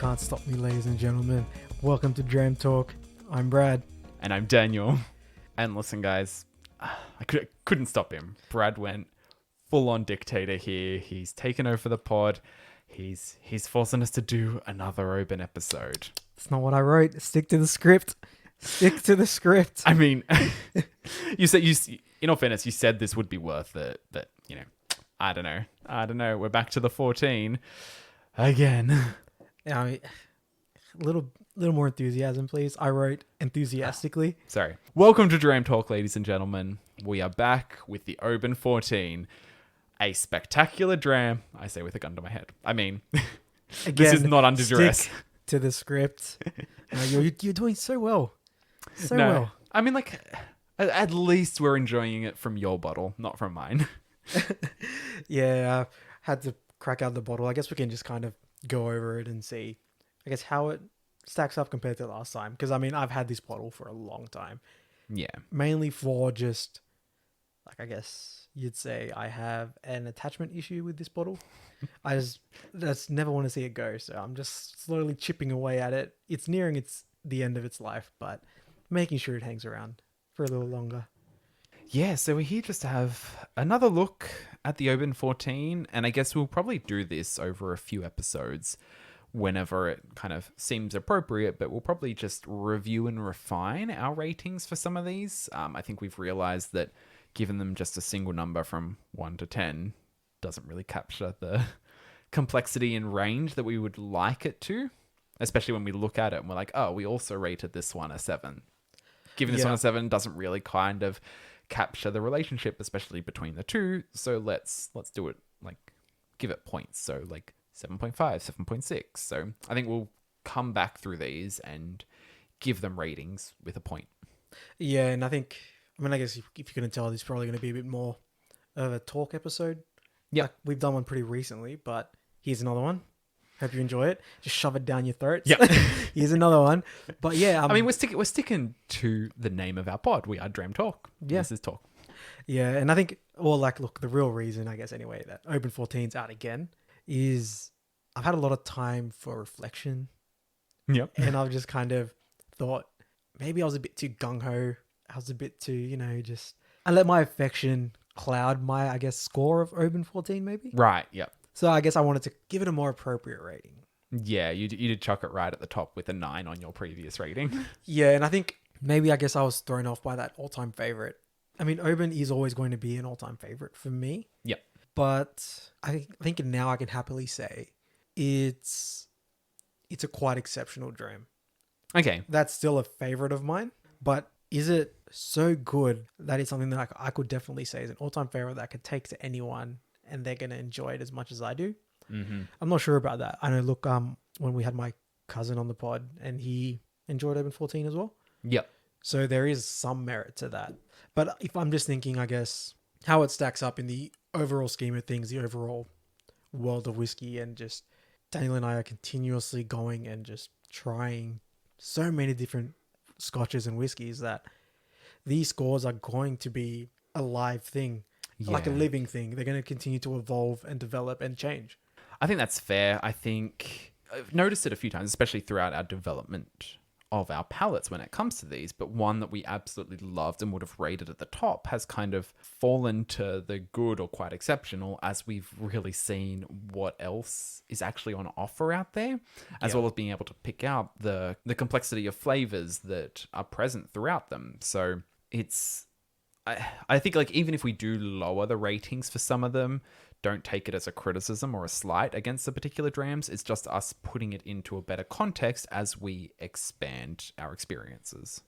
can't stop me, ladies and gentlemen. Welcome to Dram Talk. I'm Brad. And I'm Daniel. And listen, guys, I couldn't stop him. Brad went full-on dictator here. He's taken over the pod. He's forcing us to do another Oban episode. It's not what I wrote. Stick to the script. Stick to the script. I mean, in all fairness, you said this would be worth it, but, you know, I don't know. We're back to the 14 again. Yeah, a little more enthusiasm, please. I wrote enthusiastically. Sorry. Welcome to Dram Talk, ladies and gentlemen. We are back with the Oban 14. A spectacular dram, I say with a gun to my head. I mean, Again, this is not under duress. Stick to the script. You're doing so well. Well. I mean, like, at least we're enjoying it from your bottle, not from mine. Yeah, I had to crack out the bottle. I guess we can just kind of go over it and see, I guess, how it stacks up compared to last time. Because, I mean, I've had this bottle for a long time. Yeah. Mainly for just, like, I guess you'd say I have an attachment issue with this bottle. I just never want to see it go. So I'm just slowly chipping away at it. It's nearing the end of its life, but making sure it hangs around for a little longer. Yeah, so we're here just to have another look at the Oban 14, and I guess we'll probably do this over a few episodes whenever it kind of seems appropriate, but we'll probably just review and refine our ratings for some of these. I think we've realized that giving them just a single number from 1 to 10 doesn't really capture the complexity and range that we would like it to, especially when we look at it and we're like, oh, we also rated this one a 7. Giving this one a 7 doesn't really kind of capture the relationship, especially between the two. So let's do it, like, give it points. So like 7.5, 7.6. So I think we'll come back through these and give them ratings with a point. Yeah, and I guess if you're going to tell, this is probably going to be a bit more of a talk episode. Yeah. Like, we've done one pretty recently, but here's another one. Hope you enjoy it. Just shove it down your throats. Yeah. Here's another one. But yeah. I mean, we're sticking to the name of our pod. We are Dram Talk. Yeah. This is talk. Yeah, and I think, look, the real reason, I guess, anyway, that Oban 14's out again is I've had a lot of time for reflection. Yep. And I've just kind of thought maybe I was a bit too gung-ho. I was a bit too, I let my affection cloud my, I guess, score of Oban 14 maybe. Right, yep. So I guess I wanted to give it a more appropriate rating. Yeah, you did chuck it right at the top with a 9 on your previous rating. Yeah, and I think maybe I was thrown off by that all-time favorite. I mean, Oban is always going to be an all-time favorite for me. Yep. But I think now I can happily say it's a quite exceptional dram. Okay. That's still a favorite of mine, but is it so good that it's something that I could definitely say is an all-time favorite that I could take to anyone and they're going to enjoy it as much as I do? Mm-hmm. I'm not sure about that. I know, look, when we had my cousin on the pod and he enjoyed Oban 14 as well. Yep. So there is some merit to that. But if I'm just thinking, I guess, how it stacks up in the overall scheme of things, the overall world of whiskey, and just Daniel and I are continuously going and just trying so many different scotches and whiskeys that these scores are going to be a live thing. Yeah. Like a living thing. They're going to continue to evolve and develop and change. I think that's fair. I think I've noticed it a few times, especially throughout our development of our palates when it comes to these, but one that we absolutely loved and would have rated at the top has kind of fallen to the good or quite exceptional as we've really seen what else is actually on offer out there, as well as being able to pick out the complexity of flavors that are present throughout them. So I think, like, even if we do lower the ratings for some of them, don't take it as a criticism or a slight against the particular drams. It's just us putting it into a better context as we expand our experiences.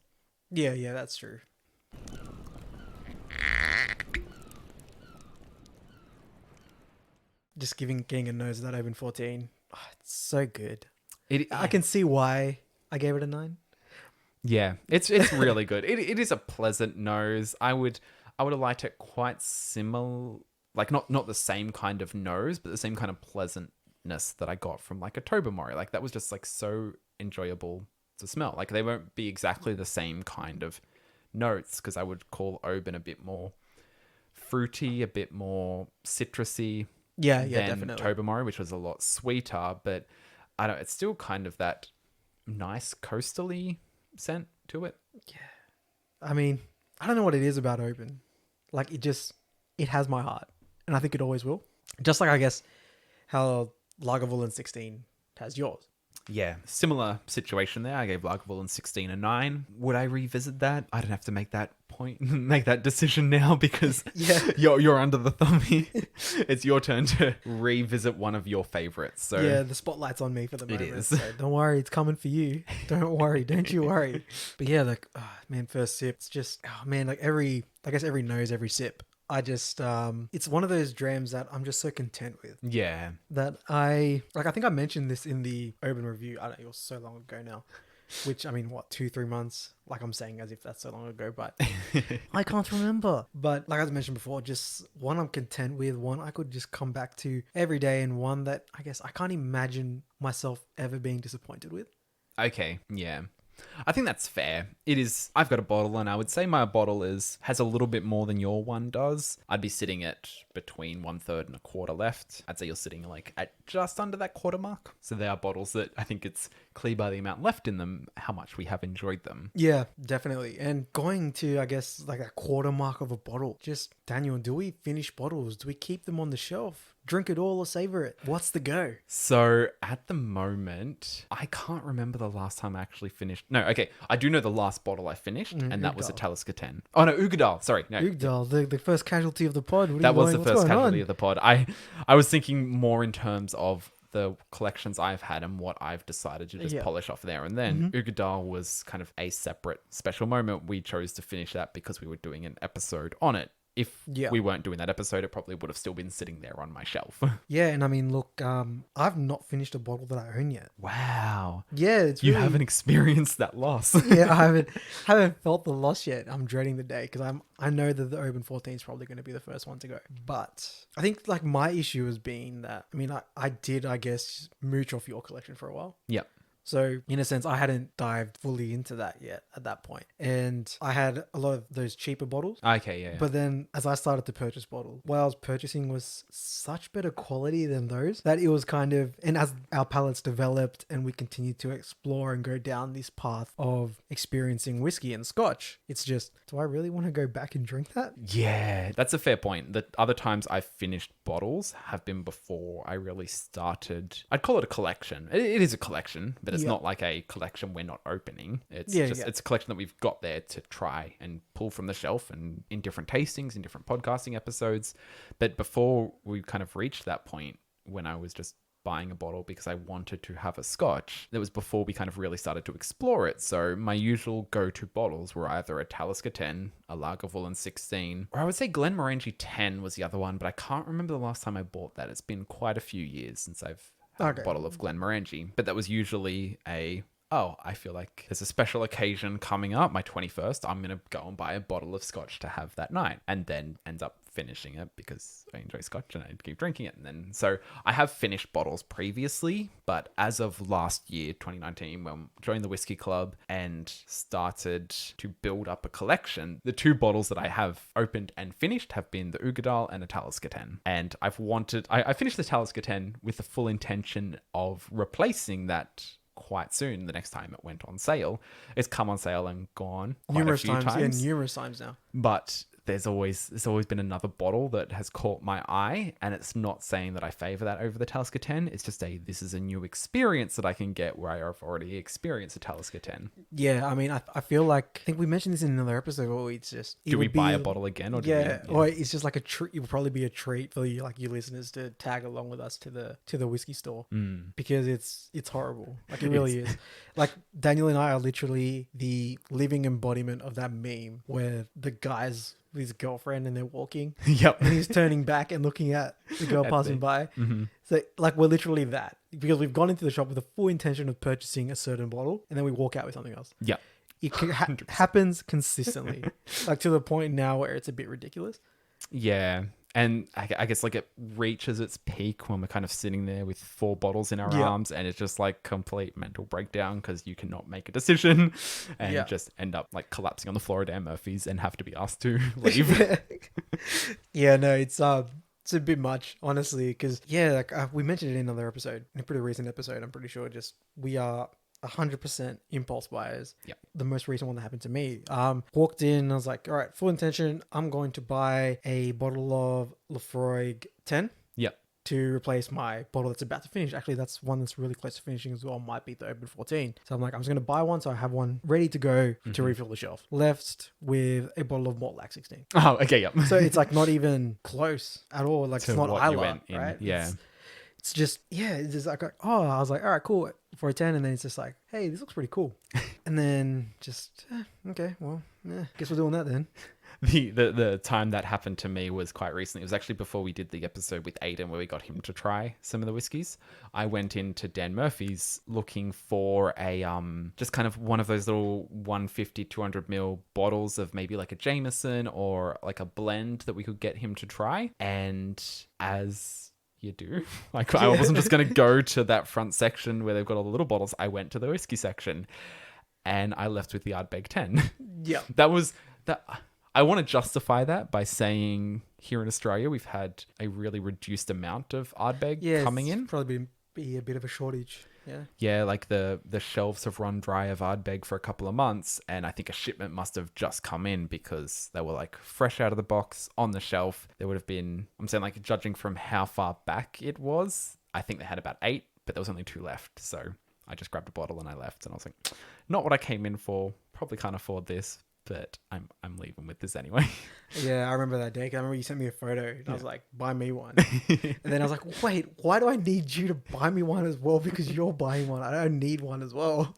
Yeah, that's true. Just getting a nose of that Oban 14. Oh, it's so good. I can see why I gave it a 9. Yeah, it's really good. It is a pleasant nose. I would have liked it quite similar, like not the same kind of nose, but the same kind of pleasantness that I got from like a Tobermory. Like that was just like so enjoyable to smell. Like they won't be exactly the same kind of notes because I would call Oban a bit more fruity, a bit more citrusy. Yeah, than definitely. Tobermory, which was a lot sweeter, but I don't. It's still kind of that nice coastally scent to it. I mean, I don't know what it is about Oban. Like, it has my heart. And I think it always will. Just like, I guess, how Lagavulin 16 has yours. Yeah, similar situation there. I gave Lagavulin 16 a 9. Would I revisit that? I don't have to make that point, make that decision now because you're under the thumb here. It's your turn to revisit one of your favorites. So yeah, the spotlight's on me for the moment. It is. So don't worry, it's coming for you. Don't worry, don't you worry. But yeah, like, man, first sip, it's just, like every nose, every sip. I just, it's one of those drams that I'm just so content with. Yeah. That I think I mentioned this in the Oban review. I don't know, it was so long ago now. Which, I mean, what, 2-3 months? Like I'm saying as if that's so long ago, but I can't remember. But like I mentioned before, just one I'm content with, one I could just come back to every day, and one that I guess I can't imagine myself ever being disappointed with. Okay, yeah. I think that's fair. It is. I've got a bottle, and I would say my bottle has a little bit more than your one does. I'd be sitting at between 1/3 and 1/4 left. I'd say you're sitting like at just under that quarter mark. So they are bottles that I think it's clear by the amount left in them how much we have enjoyed them. Yeah, definitely. And going to, I guess, like a quarter mark of a bottle. Just, Daniel, do we finish bottles? Do we keep them on the shelf? Drink it all or savor it? What's the go? So at the moment, I can't remember the last time I actually finished. No, okay. I do know the last bottle I finished, and that was a Talisker 10. Oh, no, Ugadal. Sorry. No. Ugadal, the first casualty of the pod. That was the first casualty of the pod. I was thinking more in terms of the collections I've had and what I've decided to just polish off there and then. Ugadal was kind of a separate special moment. We chose to finish that because we were doing an episode on it. If we weren't doing that episode, it probably would have still been sitting there on my shelf. Yeah, and I mean, look, I've not finished a bottle that I own yet. Wow. Yeah, it's you really... haven't experienced that loss. Yeah, I haven't felt the loss yet. I'm dreading the day because I know that the Oban 14 is probably going to be the first one to go. But I think like my issue has been that, I mean, I did, I guess, mooch off your collection for a while. Yep. So in a sense, I hadn't dived fully into that yet at that point. And I had a lot of those cheaper bottles. Okay, yeah. But then as I started to purchase bottles, what I was purchasing was such better quality than those that it was kind of, and as our palates developed and we continued to explore and go down this path of experiencing whiskey and scotch, it's just, do I really want to go back and drink that? Yeah, that's a fair point. The other times I've finished bottles have been before I really started. I'd call it a collection. It is a collection, but it's not like a collection we're not opening. It's it's a collection that we've got there to try and pull from the shelf and in different tastings, in different podcasting episodes. But before we kind of reached that point when I was just buying a bottle because I wanted to have a scotch, that was before we kind of really started to explore it. So my usual go-to bottles were either a Talisker 10, a Lagavulin 16, or I would say Glendronic 10 was the other one, but I can't remember the last time I bought that. It's been quite a few years since I've a bottle of Glenmorangie, but that was usually I feel like there's a special occasion coming up, my 21st, I'm going to go and buy a bottle of scotch to have that night, and then end up finishing it because I enjoy scotch and I keep drinking it. And then, so I have finished bottles previously, but as of last year, 2019, when I joined the Whiskey Club and started to build up a collection, the 2 bottles that I have opened and finished have been the Ugadal and a Talisker 10. And I finished the Talisker 10 with the full intention of replacing that quite soon the next time it went on sale. It's come on sale and gone numerous times. Yeah, numerous times now. But there's always been another bottle that has caught my eye, and it's not saying that I favor that over the Talisker 10. It's just this is a new experience that I can get where I've already experienced a Talisker 10. Yeah, I mean, I feel like, I think we mentioned this in another episode, or it's just... Do we buy a bottle again? Or or it's just like a treat. It would probably be a treat for you, like you listeners, to tag along with us to the whiskey store, because it's horrible. Like, it really is. Like, Daniel and I are literally the living embodiment of that meme where the guy's with his girlfriend and they're walking. Yep. And he's turning back and looking at the girl passing by. Mm-hmm. So, like, we're literally that, because we've gone into the shop with the full intention of purchasing a certain bottle, and then we walk out with something else. Yeah. It happens consistently, like to the point now where it's a bit ridiculous. Yeah. And I guess like it reaches its peak when we're kind of sitting there with 4 bottles in our arms, and it's just like complete mental breakdown because you cannot make a decision and just end up like collapsing on the floor at Dan Murphy's and have to be asked to leave. Yeah, no, it's It's a bit much, honestly, because yeah, like we mentioned it in another episode, in a pretty recent episode. I'm pretty sure. Just we are 100% impulse buyers. Yeah. The most recent one that happened to me. Walked in. I was like, all right, full intention. I'm going to buy a bottle of Lafroig 10. Yep. To replace my bottle that's about to finish. Actually, that's one that's really close to finishing as well. Might be the Oban 14. So I'm like, I'm just going to buy one so I have one ready to go to refill the shelf. Left with a bottle of Malt Lac 16. Oh, okay, yep. So it's like not even close at all. Like To it's not what you Isla, went in, right? yeah. It's just, yeah, it's just like, oh, I was like, all right, cool for a 10. And then it's just like, hey, this looks pretty cool. And then just, okay, well, guess we're doing that then. The time that happened to me was quite recently. It was actually before we did the episode with Aiden where we got him to try some of the whiskeys. I went into Dan Murphy's looking for a just kind of one of those little 150 200 ml bottles of maybe like a Jameson or like a blend that we could get him to try. And as you do, like I wasn't just going to go to that front section where they've got all the little bottles. I went to the whiskey section and I left with the Ardbeg 10. Yeah. That was that. I want to justify that by saying here in Australia, we've had a really reduced amount of Ardbeg coming in. Probably be a bit of a shortage. Yeah. Yeah, like the shelves have run dry of Ardbeg for a couple of months. And I think a shipment must have just come in because they were like fresh out of the box on the shelf. There would have been, I'm saying like judging from how far back it was, I think they had about 8, but there was only 2 left. So I just grabbed a bottle and I left. And I was like, not what I came in for. Probably can't afford this. But I'm leaving with this anyway. Yeah, I remember that day. 'Cause I remember you sent me a photo and I was like, buy me one. And then I was like, wait, why do I need you to buy me one as well? Because you're buying one. I don't need one as well.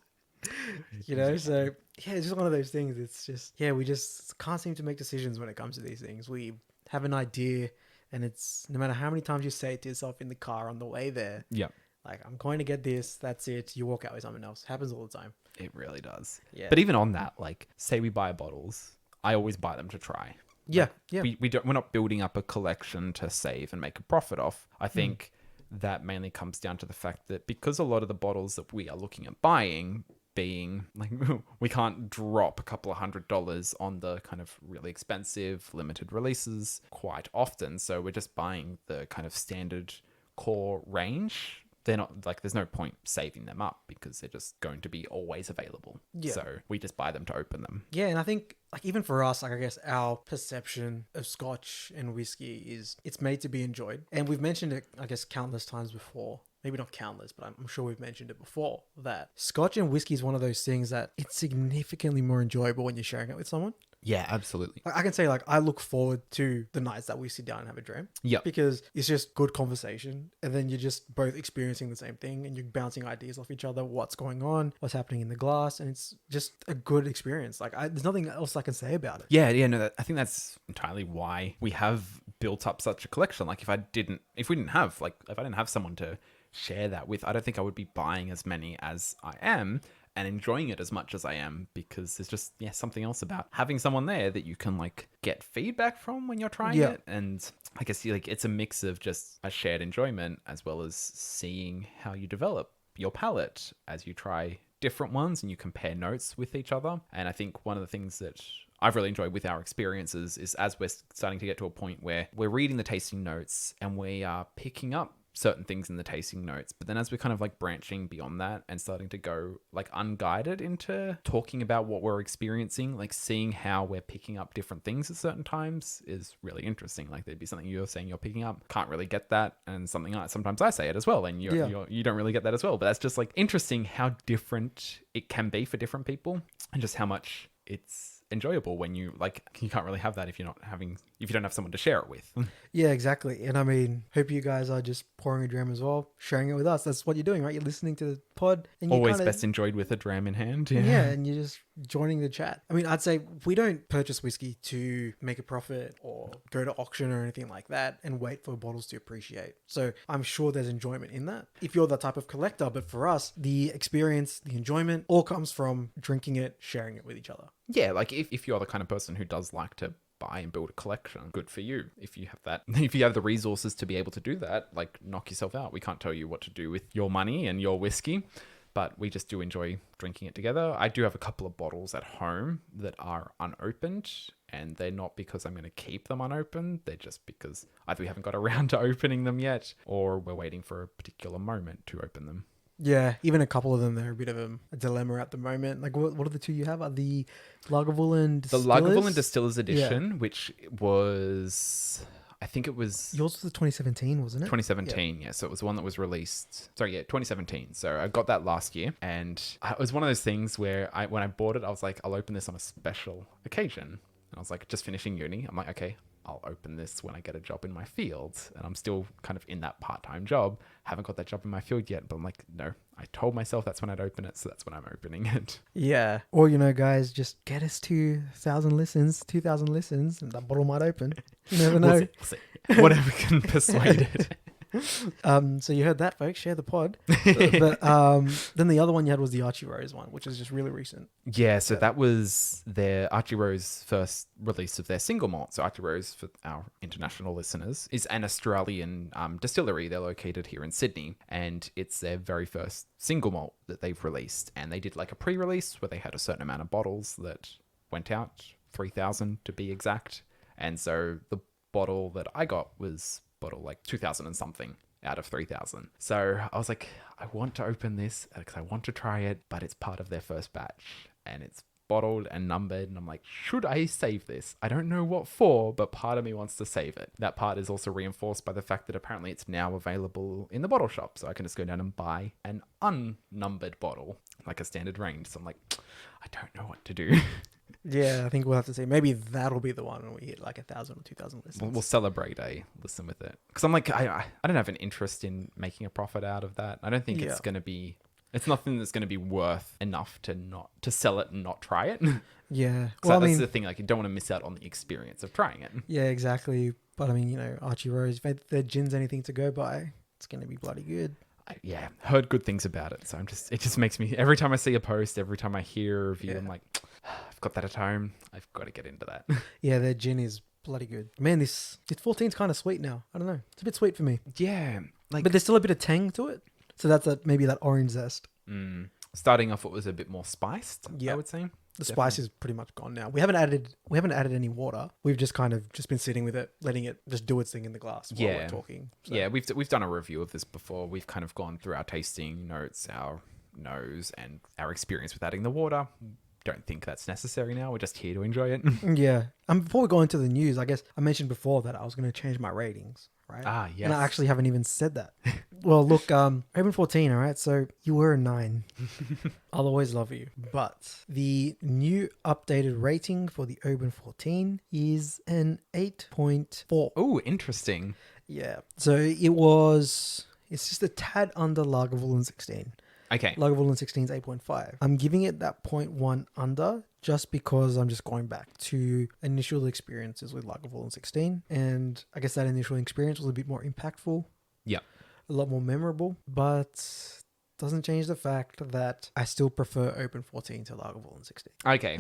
You know, so yeah, it's just one of those things. It's just, yeah, we just can't seem to make decisions when it comes to these things. We have an idea and it's no matter how many times you say it to yourself in the car on the way there. Yeah. Like, I'm going to get this. That's it. You walk out with something else. Happens all the time. It really does. Yeah. But even on that, like, say we buy bottles, I always buy them to try. Yeah. Like, yeah. we're not building up a collection to save and make a profit off. I think that mainly comes down to the fact that because a lot of the bottles that we are looking at buying being like, we can't drop a couple of $100 on the kind of really expensive limited releases quite often. So we're just buying the kind of standard core range. They're not like, there's no point saving them up because they're just going to be always available. Yeah. So we just buy them to open them. Yeah, and I think like even for us, like I guess our perception of Scotch and whiskey is it's made to be enjoyed. And we've mentioned it, I guess, countless times before. Maybe not countless, but I'm sure we've mentioned it before that Scotch and whiskey is one of those things that it's significantly more enjoyable when you're sharing it with someone. Yeah, absolutely. I can say like I look forward to the nights that we sit down and have a dram. Yeah. Because it's just good conversation and then you're just both experiencing the same thing and you're bouncing ideas off each other, what's going on, what's happening in the glass, and it's just a good experience. Like there's nothing else I can say about it. Yeah, no, I think that's entirely why we have built up such a collection. Like if I didn't have someone to share that with, I don't think I would be buying as many as I am and enjoying it as much as I am, because there's just something else about having someone there that you can like get feedback from when you're trying it. And I guess it's a mix of just a shared enjoyment as well as seeing how you develop your palate as you try different ones and you compare notes with each other. And I think one of the things that I've really enjoyed with our experiences is as we're starting to get to a point where we're reading the tasting notes and we are picking up certain things in the tasting notes, but then as we're kind of like branching beyond that and starting to go like unguided into talking about what we're experiencing, like seeing how we're picking up different things at certain times is really interesting. Like there'd be something you're saying you're picking up, can't really get that, and something sometimes I say it as well and you don't really get that as well. But that's just like interesting how different it can be for different people and just how much it's enjoyable when you can't really have that if you don't have someone to share it with. Yeah, exactly. And I mean, hope you guys are just pouring a dram as well, sharing it with us. That's what you're doing, right? You're listening to the pod and you always best enjoyed with a dram in hand. Yeah, and you're just joining the chat. I mean, I'd say we don't purchase whiskey to make a profit or go to auction or anything like that and wait for bottles to appreciate. So I'm sure there's enjoyment in that if you're that type of collector. But for us, the experience, the enjoyment all comes from drinking it, sharing it with each other. Yeah, like if you're the kind of person who does like to buy and build a collection, good for you. If you have that, if you have the resources to be able to do that, like knock yourself out. We can't tell you what to do with your money and your whiskey, but we just do enjoy drinking it together. I do have a couple of bottles at home that are unopened, and they're not because I'm going to keep them unopened. They're just because either we haven't got around to opening them yet, or we're waiting for a particular moment to open them. Yeah, even a couple of them, they're a bit of a dilemma at the moment. Like, what are the two you have? Are the Lagavulin The Distillers? Lagavulin Distillers Edition, which was... I think it was Yours was the 2017, wasn't it? 2017, yeah. So it was one that was released. Sorry, yeah, 2017. So I got that last year, and it was one of those things where when I bought it, I was like, I'll open this on a special occasion. And I was like, just finishing uni. I'm like, okay, I'll open this when I get a job in my field. And I'm still kind of in that part-time job. Haven't got that job in my field yet, but I'm like, no, I told myself that's when I'd open it, so that's when I'm opening it. Yeah. Or, guys, just get us to 2,000 listens, and that bottle might open. You never know. We'll see. Whatever can persuade it. So you heard that, folks. Share the pod. But then the other one you had was the Archie Rose one, which is just really recent. Yeah, so that was their Archie Rose first release of their single malt. So Archie Rose, for our international listeners, is an Australian distillery. They're located here in Sydney, and it's their very first single malt that they've released. And they did like a pre-release where they had a certain amount of bottles that went out, 3,000 to be exact. And so the bottle that I got was bottle like 2,000 and something out of 3,000. So I was like, I want to open this because I want to try it, but it's part of their first batch and it's bottled and numbered. And I'm like, should I save this? I don't know what for, but part of me wants to save it. That part is also reinforced by the fact that apparently it's now available in the bottle shop. So I can just go down and buy an unnumbered bottle, like a standard range. So I'm like, I don't know what to do. Yeah, I think we'll have to see. Maybe that'll be the one when we hit like 1,000 or 2,000 listens. We'll celebrate a listen with it. Because I'm like, I don't have an interest in making a profit out of that. I don't think it's going to be... It's nothing that's going to be worth enough to sell it and not try it. Yeah. So that's the thing. Like, you don't want to miss out on the experience of trying it. Yeah, exactly. But I mean, Archie Rose, if their gin's anything to go by, it's going to be bloody good. Heard good things about it. So it just makes me, every time I see a post, every time I hear a review, I'm like, I've got that at home. I've got to get into that. Yeah, their gin is bloody good. Man, this 14's kind of sweet now. I don't know. It's a bit sweet for me. Yeah. But there's still a bit of tang to it. So that's maybe that orange zest. Starting off, it was a bit more spiced, I would say. The spice is pretty much gone now. We haven't added any water. We've just kind of been sitting with it, letting it just do its thing in the glass while we're talking. So. Yeah, we've done a review of this before. We've kind of gone through our tasting notes, our nose, and our experience with adding the water. Don't think that's necessary now. We're just here to enjoy it. Yeah. Before we go into the news, I guess I mentioned before that I was going to change my ratings, right? Ah, yes. And I actually haven't even said that. Well, look, Oban 14, all right? So you were a 9. I'll always love you. But the new updated rating for the Oban 14 is an 8.4. Oh, interesting. Yeah. So it's just a tad under Lagavulin 16. Okay. Lagavulin 16 is 8.5. I'm giving it that 0.1 under just because I'm just going back to initial experiences with Lagavulin 16. And I guess that initial experience was a bit more impactful. Yeah. A lot more memorable. But doesn't change the fact that I still prefer Oban 14 to Lagavulin 16. Okay. I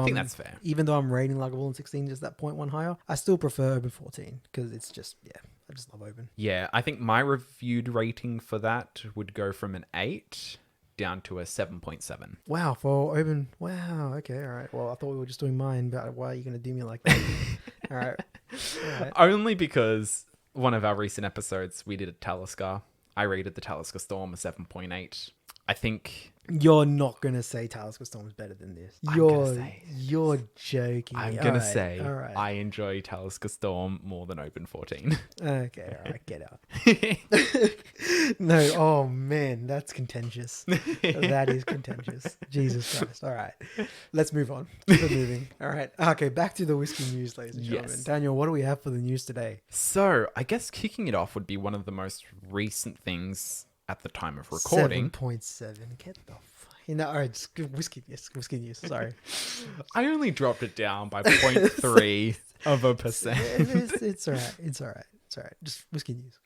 think that's fair. Even though I'm rating Lagavulin 16 just that 0.1 higher, I still prefer Oban 14 because it's just, I just love Oban. Yeah, I think my reviewed rating for that would go from an 8 down to a 7.7. Wow, for Oban. Wow, okay, all right. Well, I thought we were just doing mine, but why are you going to do me like that? All right. Only because one of our recent episodes, we did a Talisker. I rated the Talisker Storm a 7.8. I think... You're not going to say Talisker Storm is better than this. You're joking. I'm going to say I enjoy Talisker Storm more than Oban 14. Okay, all right, get out. No, oh man, that's contentious. That is contentious. Jesus Christ. All right, let's move on. Keep it moving. All right. Okay, back to the whiskey news, ladies and gentlemen. Yes. Daniel, what do we have for the news today? So, I guess kicking it off would be one of the most recent things at the time of recording. 7.7. Get the all right, just whiskey news. Sorry. I only dropped it down by 0.3 of a percent. It's all right. It's all right. Just whiskey news.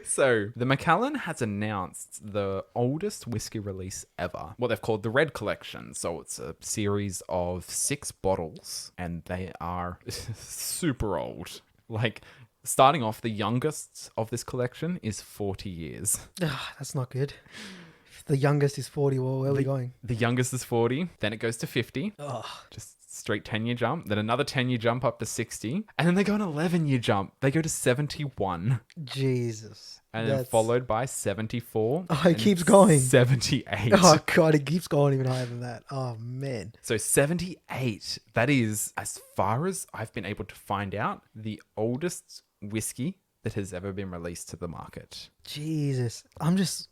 So, the Macallan has announced the oldest whiskey release ever. What they've called the Red Collection. So, it's a series of 6 bottles, and they are super old. Like, starting off, the youngest of this collection is 40 years. That's not good. The youngest is 40. Well, where are we going? The youngest is 40. Then it goes to 50. Oh, Just straight 10-year jump. Then another 10-year jump up to 60. And then they go an 11-year jump. They go to 71. Jesus. And then followed by 74. Oh, it keeps going. 78. Oh, God, it keeps going even higher than that. Oh, man. So 78, that is, as far as I've been able to find out, the oldest whiskey that has ever been released to the market. Jesus. I'm just...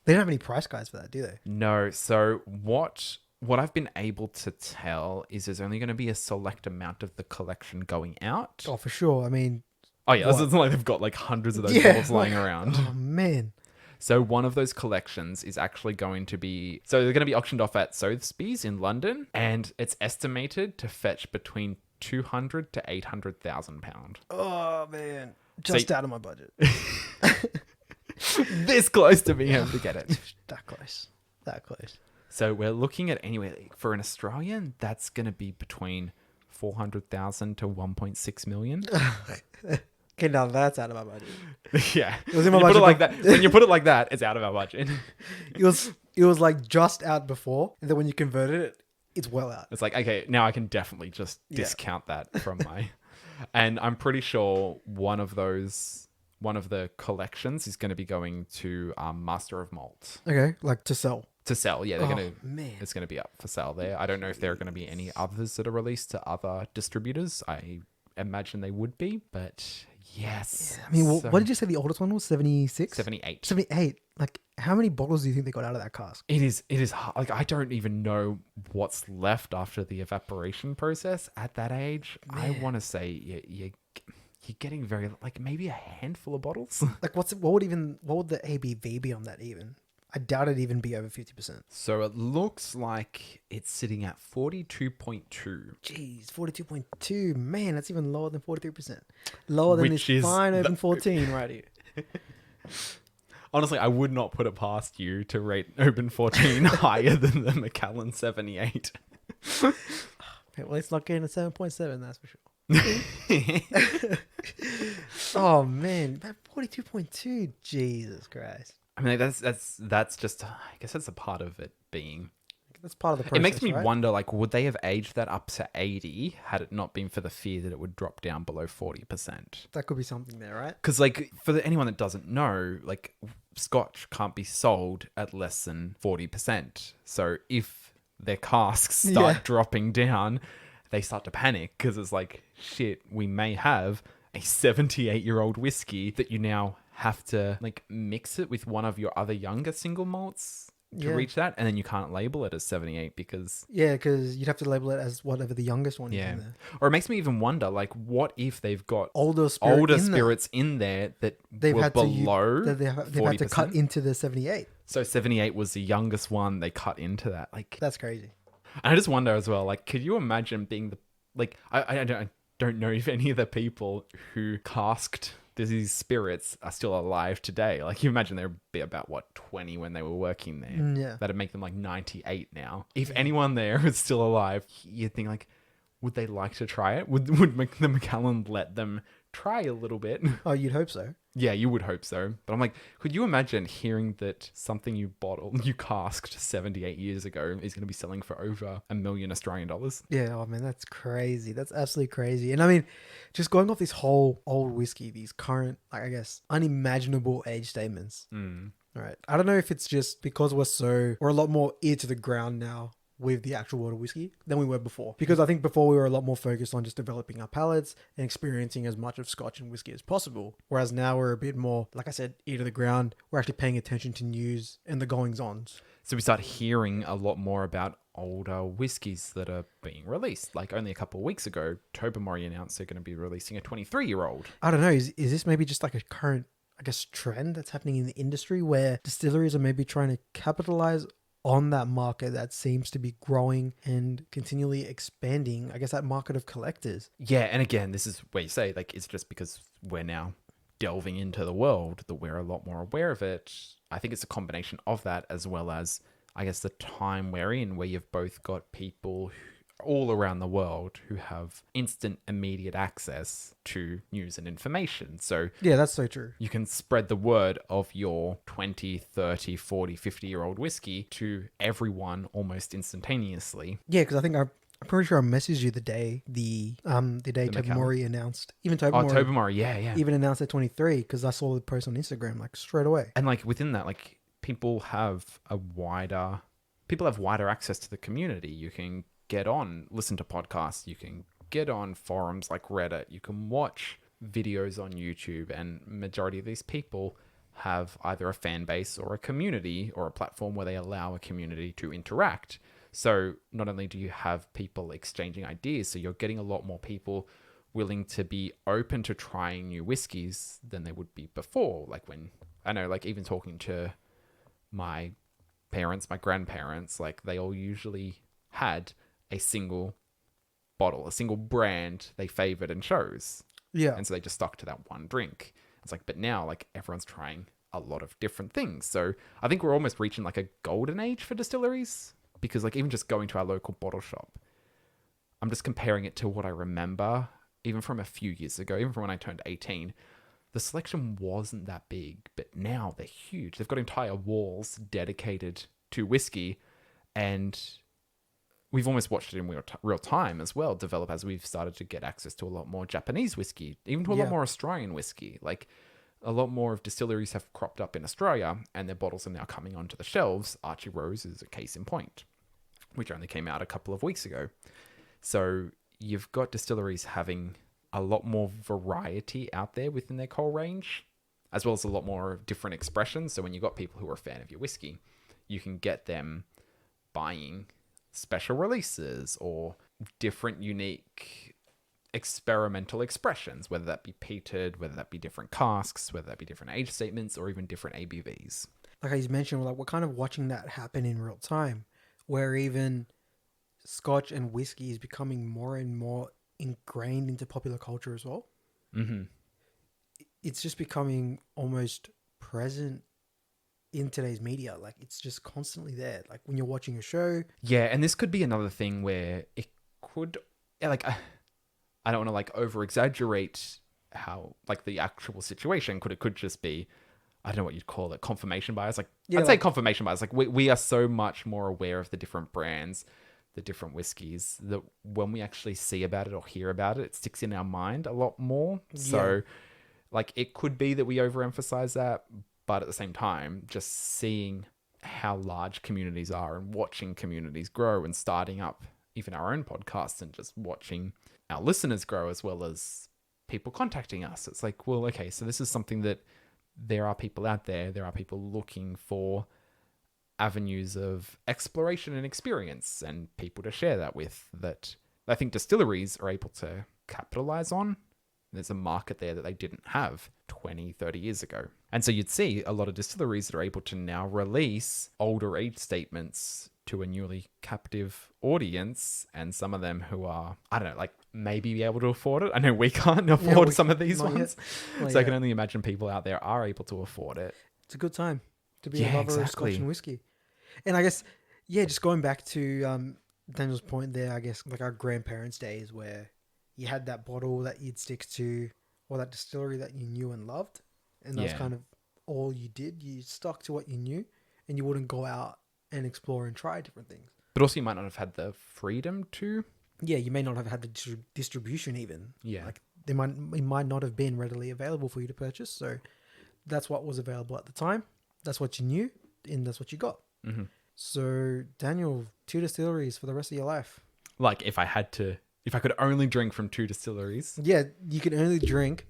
They don't have any price guides for that, do they? No. So what I've been able to tell is there's only going to be a select amount of the collection going out. Oh, for sure. I mean... Oh, yeah. It's not like they've got like hundreds of those bottles lying around. Oh, man. So one of those collections is actually going to be... So they're going to be auctioned off at Sotheby's in London. And it's estimated to fetch between 200 to 800,000 pounds. Oh, man. Just out of my budget. This close to being able to get it. That close. That close. So we're looking at anywhere for an Australian, that's going to be between 400,000 to 1.6 million. Okay, now that's out of my budget. Yeah. It was in my When you budget. put it like that, when you put it like that, it's out of our budget. It was like just out before, and then when you converted it, it's well out. It's like, okay, now I can definitely just discount that from my... And I'm pretty sure one of the collections is going to be going to Master of Malt. Okay, like to sell. To sell, yeah. They're Man. It's going to be up for sale there. I don't know if there are going to be any others that are released to other distributors. I imagine they would be, but yes. I mean, what did you say the oldest one was? 76? 78. 78. Like, how many bottles do you think they got out of that cask? It is hard. Like, I don't even know what's left after the evaporation process at that age. Man. I want to say you're getting very, like, maybe a handful of bottles. Like, what would the ABV be on that even? I doubt it'd even be over 50%. So it looks like it's sitting at 42.2. Jeez, 42.2. Man, that's even lower than 43%. Lower than this fine Oban 14 right here. Honestly, I would not put it past you to rate Oban 14 higher than the Macallan 78. Okay, well, it's not getting a 7.7, that's for sure. Oh, man. 42.2. Jesus Christ. I mean, that's just, I guess that's a part of it being. That's part of the process, it makes me right? wonder, like, would they have aged that up to 80 had it not been for the fear that it would drop down below 40%? That could be something there, right? Because, like, for anyone that doesn't know, like, Scotch can't be sold at less than 40%. So if their casks start dropping down, they start to panic because it's like, shit, we may have a 78-year-old whiskey that you now have to, like, mix it with one of your other younger single malts to reach that, and then you can't label it as 78 because... Yeah, because you'd have to label it as whatever the youngest one is in there. Or it makes me even wonder, like, what if they've got older spirits in there that they've were had below they've had to cut into the 78. So 78 was the youngest one, they cut into that. Like, that's crazy. And I just wonder as well, like, could you imagine being the... Like, I don't know if any of the people who casked these spirits are still alive today. Like, you imagine they'd be about, 20 when they were working there. Yeah. That'd make them, 98 now. If anyone there is still alive, you'd think, would they like to try it? Would the Macallan let them try a little bit? Oh, you'd hope so. Yeah, you would hope so. But I'm like, could you imagine hearing that something you casked 78 years ago is going to be selling for over $1 million Australian dollars? Yeah, oh man, that's crazy. That's absolutely crazy. And I mean, just going off this whole old whiskey, these current, I guess, unimaginable age statements. Right. I don't know if it's just because we're a lot more ear to the ground now with the actual world of whiskey than we were before. Because I think before we were a lot more focused on just developing our palates and experiencing as much of Scotch and whiskey as possible. Whereas now we're a bit more, like I said, ear to the ground. We're actually paying attention to news and the goings-ons. So we start hearing a lot more about older whiskies that are being released. Like only a couple of weeks ago, Tobermory announced they're going to be releasing a 23-year-old. I don't know. Is this maybe just like a current, I guess, trend that's happening in the industry where distilleries are maybe trying to capitalize on that market that seems to be growing and continually expanding, I guess, that market of collectors? Yeah, and again, this is where you say, like, it's just because we're now delving into the world that we're a lot more aware of it. I think it's a combination of that as well as, I guess, the time we're in where you've both got people all around the world who have instant, immediate access to news and information. So Yeah, that's so true. you can spread the word of your 20, 30, 40, 50-year-old whiskey to everyone almost instantaneously. Yeah, because I think I'm pretty sure I messaged you the day the day The Tobermory announced. Even Oh, Tobermory Tobermory, yeah. even announced at 23 because I saw the post on Instagram like straight away. And like within that, like people have wider access to the community. You can get on, listen to podcasts, you can get on forums like Reddit, you can watch videos on YouTube, and majority of these people have either a fan base or a community or a platform where they allow a community to interact. So not only do you have people exchanging ideas, so you're getting a lot more people willing to be open to trying new whiskeys than they would be before. Like when, I know, like even talking to my parents, my grandparents, like they all usually had a single bottle, a single brand they favored and chose. Yeah. And so they just stuck to that one drink. It's like, but now like everyone's trying a lot of different things. So I think we're almost reaching like a golden age for distilleries, because like even just going to our local bottle shop, I'm just comparing it to what I remember, even from a few years ago, even from when I turned 18, the selection wasn't that big, but now they're huge. They've got entire walls dedicated to whiskey, and we've almost watched it in real time as well develop as we've started to get access to a lot more Japanese whiskey, even to a lot more Australian whiskey. Like a lot more of distilleries have cropped up in Australia, and their bottles are now coming onto the shelves. Archie Rose is a case in point, which only came out a couple of weeks ago. So you've got distilleries having a lot more variety out there within their core range, as well as a lot more different expressions. So when you've got people who are a fan of your whiskey, you can get them buying special releases or different, unique, experimental expressions, whether that be peated, whether that be different casks, whether that be different age statements, or even different ABVs. Like I just mentioned, like we're kind of watching that happen in real time, where even Scotch and whiskey is becoming more and more ingrained into popular culture as well. Mm-hmm. It's just becoming almost present in today's media. Like it's just constantly there. Like when you're watching a show. Yeah, and this could be another thing where it could, like, I don't want to like over exaggerate how like the actual situation could just be, I don't know what you'd call it, confirmation bias. Like I'd say confirmation bias. Like we are so much more aware of the different brands, the different whiskeys, that when we actually see about it or hear about it, it sticks in our mind a lot more. Yeah. So like it could be that we overemphasize that, but at the same time, just seeing how large communities are and watching communities grow and starting up even our own podcasts and just watching our listeners grow as well as people contacting us. It's like, well, okay, so this is something that there are people out there. There are people looking for avenues of exploration and experience and people to share that with, that I think distilleries are able to capitalize on. There's a market there that they didn't have 20, 30 years ago. And so you'd see a lot of distilleries that are able to now release older age statements to a newly captive audience, and some of them who are, I don't know, like maybe be able to afford it. I know we can't afford some of these ones. So I can only imagine people out there are able to afford it. It's a good time to be a lover of Scotch and whiskey. And I guess, just going back to Daniel's point there, I guess like our grandparents' days where you had that bottle that you'd stick to, or that distillery that you knew and loved. And that was kind of all you did. You stuck to what you knew, and you wouldn't go out and explore and try different things. But also you might not have had the freedom to. Yeah, you may not have had the distribution even. Yeah. Like it might not have been readily available for you to purchase. So that's what was available at the time. That's what you knew, and that's what you got. Mm-hmm. So Daniel, 2 distilleries for the rest of your life. Like if I could only drink from 2 distilleries. Yeah, you can only drink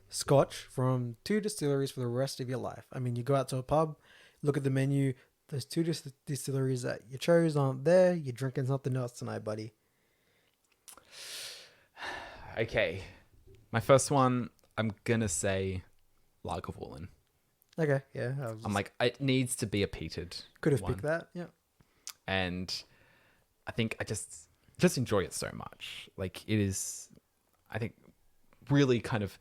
Scotch from 2 distilleries for the rest of your life. I mean, you go out to a pub, look at the menu, there's 2 distilleries that you chose aren't there, you're drinking something else tonight, buddy. Okay. My first one, I'm going to say Lagavulin. Okay, yeah. I'm like, it needs to be a peated Could have one. picked that, yeah. And I think I just enjoy it so much. Like it is, I think, really kind of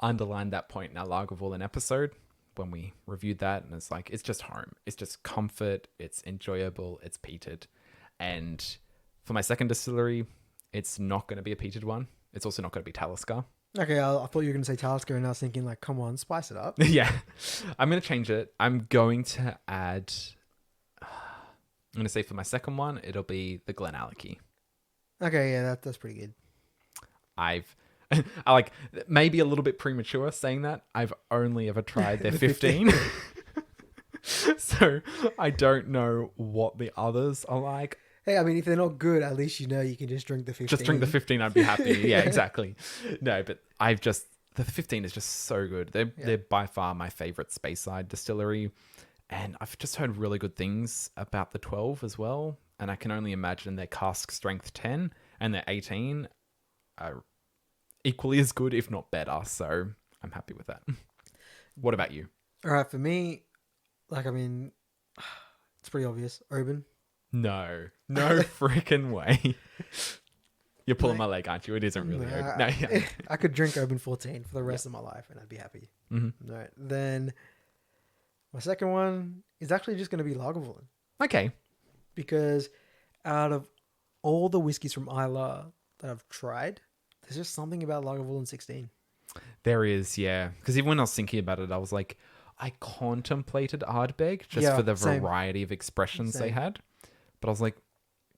underlined that point in our Lagavulin episode when we reviewed that, and it's like, it's just home. It's just comfort. It's enjoyable. It's peated. And For my second distillery, it's not going to be a peated one. It's also not going to be Talisker. Okay, I thought you were going to say Talisker, and I was thinking, like, come on, spice it up. Yeah. I'm going to change it. I'm going to add... I'm going to say for my second one, it'll be the Glen Alecky. Okay, yeah, that's pretty good. I like, maybe a little bit premature saying that. I've only ever tried their 15. So I don't know what the others are like. Hey, I mean, if they're not good, at least you know you can just drink the 15. Just drink the 15, I'd be happy. Yeah, exactly. No, but the 15 is just so good. They're by far my favorite Speyside distillery. And I've just heard really good things about the 12 as well. And I can only imagine their cask strength 10 and their 18 are equally as good, if not better. So I'm happy with that. What about you? All right, for me, like, I mean, it's pretty obvious. Oban. No freaking way. You're pulling my leg, aren't you? It isn't really Oban. No, yeah. I could drink Oban 14 for the rest of my life and I'd be happy. Mm-hmm. Right. Then my second one is actually just going to be Lagavulin. Okay. Because out of all the whiskeys from Isla that I've tried, there's just something about Lagavulin 16. There is, yeah. Because even when I was thinking about it, I was like, I contemplated Ardbeg just for the variety of expressions they had. But I was like,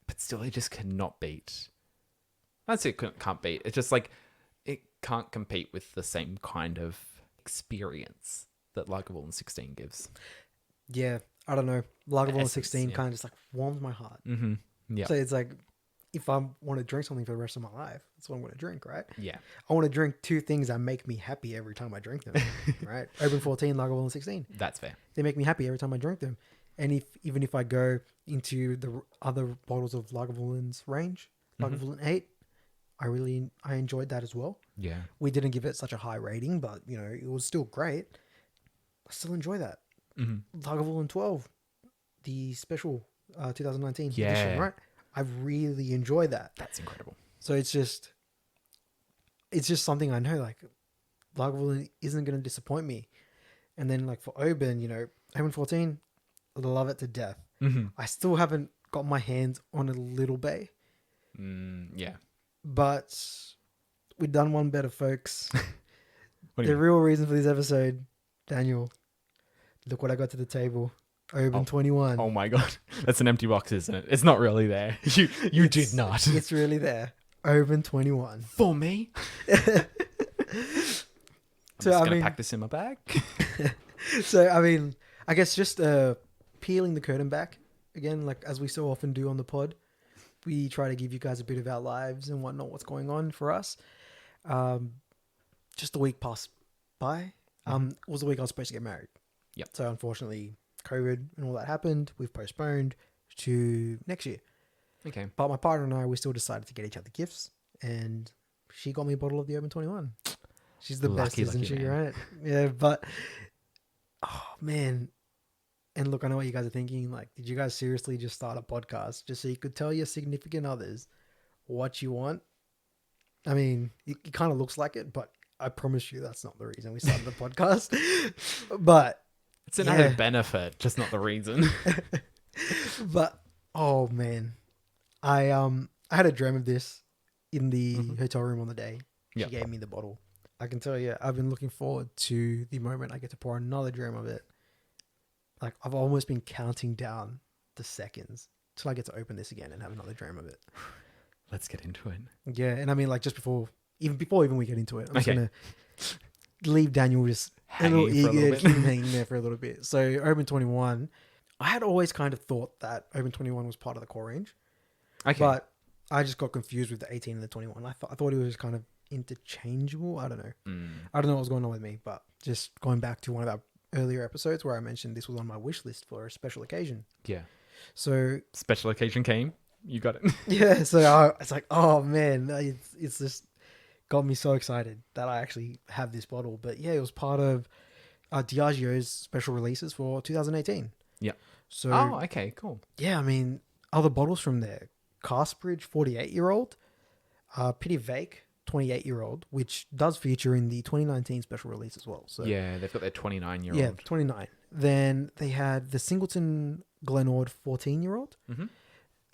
but still, it just cannot beat. I'd say it can't beat. It's just like, it can't compete with the same kind of experience that Lagavulin 16 gives. Yeah, I don't know. Lagavulin 16 kind of just like warms my heart. Mm-hmm. Yeah. So it's like, if I want to drink something for the rest of my life, that's what I'm going to drink, right? Yeah. I want to drink two things that make me happy every time I drink them, right? Oban 14, Lagavulin 16. That's fair. They make me happy every time I drink them. And even if I go into the other bottles of Lagavulin's range, Lagavulin 8, I enjoyed that as well. Yeah. We didn't give it such a high rating, but it was still great. I still enjoy that. Mm-hmm. Lagavulin 12, the special 2019 edition, right? I really enjoy that. That's incredible. So it's just something I know, like Lagavulin isn't going to disappoint me. And then like for Oban, Oban 14, I love it to death. Mm-hmm. I still haven't got my hands on a Little Bay. Yeah. But we've done one better, folks. The real reason for this episode, Daniel, look what I got to the table. Oban 21. Oh my God. That's an empty box, isn't it? It's not really there. You did not. It's really there. Oban 21. For me? I'm just going to pack this in my bag. So, I mean, I guess just peeling the curtain back again, like as we so often do on the pod, we try to give you guys a bit of our lives and whatnot, what's going on for us. Just a week passed by. It was the week I was supposed to get married. Yep. So unfortunately, COVID and all that happened. We've postponed to next year. Okay. But my partner and I, we still decided to get each other gifts, and she got me a bottle of the Oban 21. She's the best, isn't she? Man. Right? Yeah, but oh man. And look, I know what you guys are thinking. Like, did you guys seriously just start a podcast just so you could tell your significant others what you want? I mean, it kind of looks like it, but I promise you that's not the reason we started the podcast. But it's an added benefit, just not the reason. But oh man, I had a dream of this in the hotel room on the day she gave me the bottle. I can tell you, I've been looking forward to the moment I get to pour another dram of it. Like, I've almost been counting down the seconds till I get to open this again and have another dram of it. Let's get into it. Yeah, and I mean, like, just before we get into it, I'm just gonna leave Daniel just hanging keep him hanging there for a little bit. So, Oban 21, I had always kind of thought that Oban 21 was part of the core range. Okay. But I just got confused with the 18 and the 21. I thought it was kind of interchangeable. I don't know. I don't know what was going on with me, but just going back to one of our earlier episodes where I mentioned this was on my wish list for a special occasion. Yeah. So special occasion came. You got it. Yeah. So it's like, oh man, it's just got me so excited that I actually have this bottle. But yeah, it was part of Diageo's special releases for 2018. Yeah. So. Oh, okay, cool. Yeah, I mean, other bottles from there: Castbridge 48-year-old, Pity Vake 28-year-old, which does feature in the 2019 special release as well. So yeah, they've got their 29-year-old. Yeah, 29. Then they had the Singleton Glenord 14-year-old,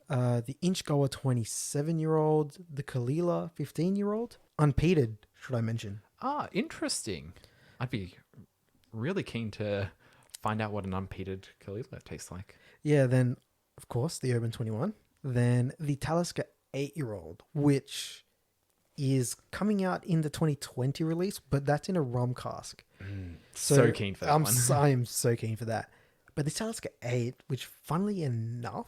the Inchgoer 27-year-old, the Kalila 15-year-old, unpeated, should I mention? Ah, interesting. I'd be really keen to find out what an unpeated Kalila tastes like. Yeah, then, of course, the Oban 21. Then the Talisker 8-year-old, which is coming out in the 2020 release, but that's in a rum cask. So keen for that one. I am so keen for that. But the Talisker 8, which funnily enough,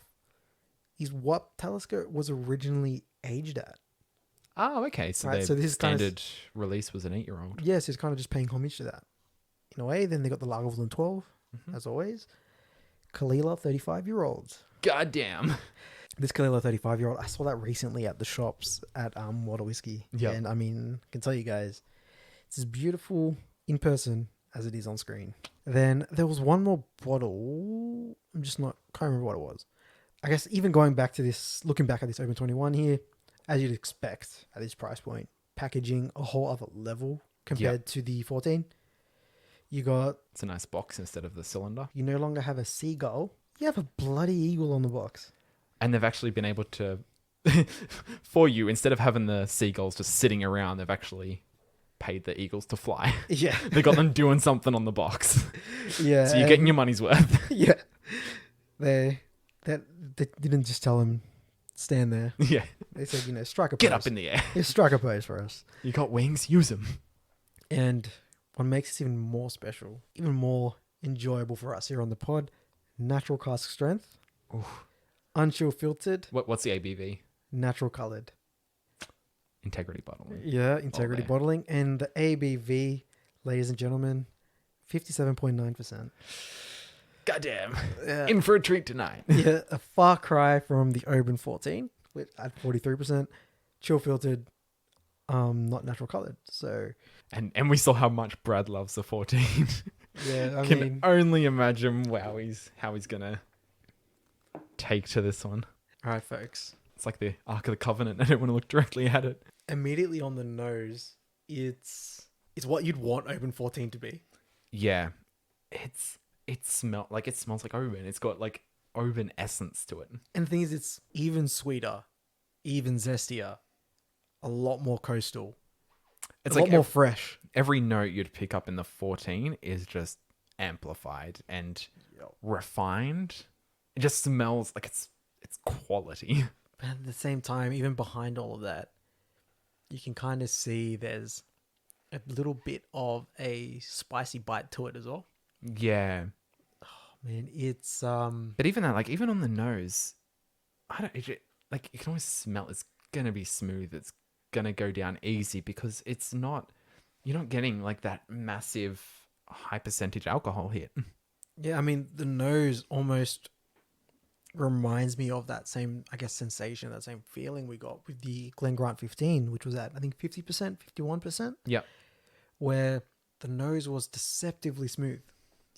is what Talisker was originally aged at. Oh, okay. So Right, their so this is kind standard release was an 8-year-old. Yes, it's kind of just paying homage to that. In a way, then they got the Lagavulin 12, as always. Kalila 35-year-olds. Goddamn. This Kalila 35-year-old, I saw that recently at the shops at Old Whisky. Yep. And I mean, I can tell you guys, it's as beautiful in person as it is on screen. Then there was one more bottle. Can't remember what it was. I guess even going back to this, looking back at this Oban 21 here, as you'd expect at this price point, packaging a whole other level compared to the 14. You got... It's a nice box instead of the cylinder. You no longer have a seagull. You have a bloody eagle on the box. And they've actually been able to, for you, instead of having the seagulls just sitting around, they've actually paid the eagles to fly. Yeah. They got them doing something on the box. Yeah. So you're getting your money's worth. Yeah. They didn't just tell him, stand there. Yeah. They said, strike a pose. Get up in the air. Yeah, strike a pose for us. You got wings, use them. And what makes this even more special, even more enjoyable for us here on the pod, natural cask strength, unchill filtered, What's the ABV? natural coloured. Integrity bottling. Yeah, integrity there. bottling. And the ABV, ladies and gentlemen, 57.9%. Goddamn. Yeah. In for a treat tonight. Yeah, a far cry from the Oban 14 at 43%. Chill filtered, not natural coloured. So, And we saw how much Brad loves the 14. yeah, I Can mean... only imagine how he's going to take to this one. All right, folks. It's like the Ark of the Covenant. I don't want to look directly at it. Immediately on the nose, it's what you'd want Oban 14 to be. Yeah. It smells like Oban. It's got like Oban essence to it. And the thing is, it's even sweeter, even zestier, a lot more coastal. It's a like lot more fresh. Every note you'd pick up in the 14 is just amplified and refined. It just smells like it's quality. But at the same time, even behind all of that, you can kind of see there's a little bit of a spicy bite to it as well. Yeah. Man, it's But even that, like even on the nose, you can always smell it's gonna be smooth. It's gonna go down easy because you're not getting like that massive high percentage alcohol hit. yeah. I mean, the nose almost reminds me of that same, I guess, sensation, that same feeling we got with the Glendronic 15, which was at I think 50%, 51%. Yep. Where the nose was deceptively smooth.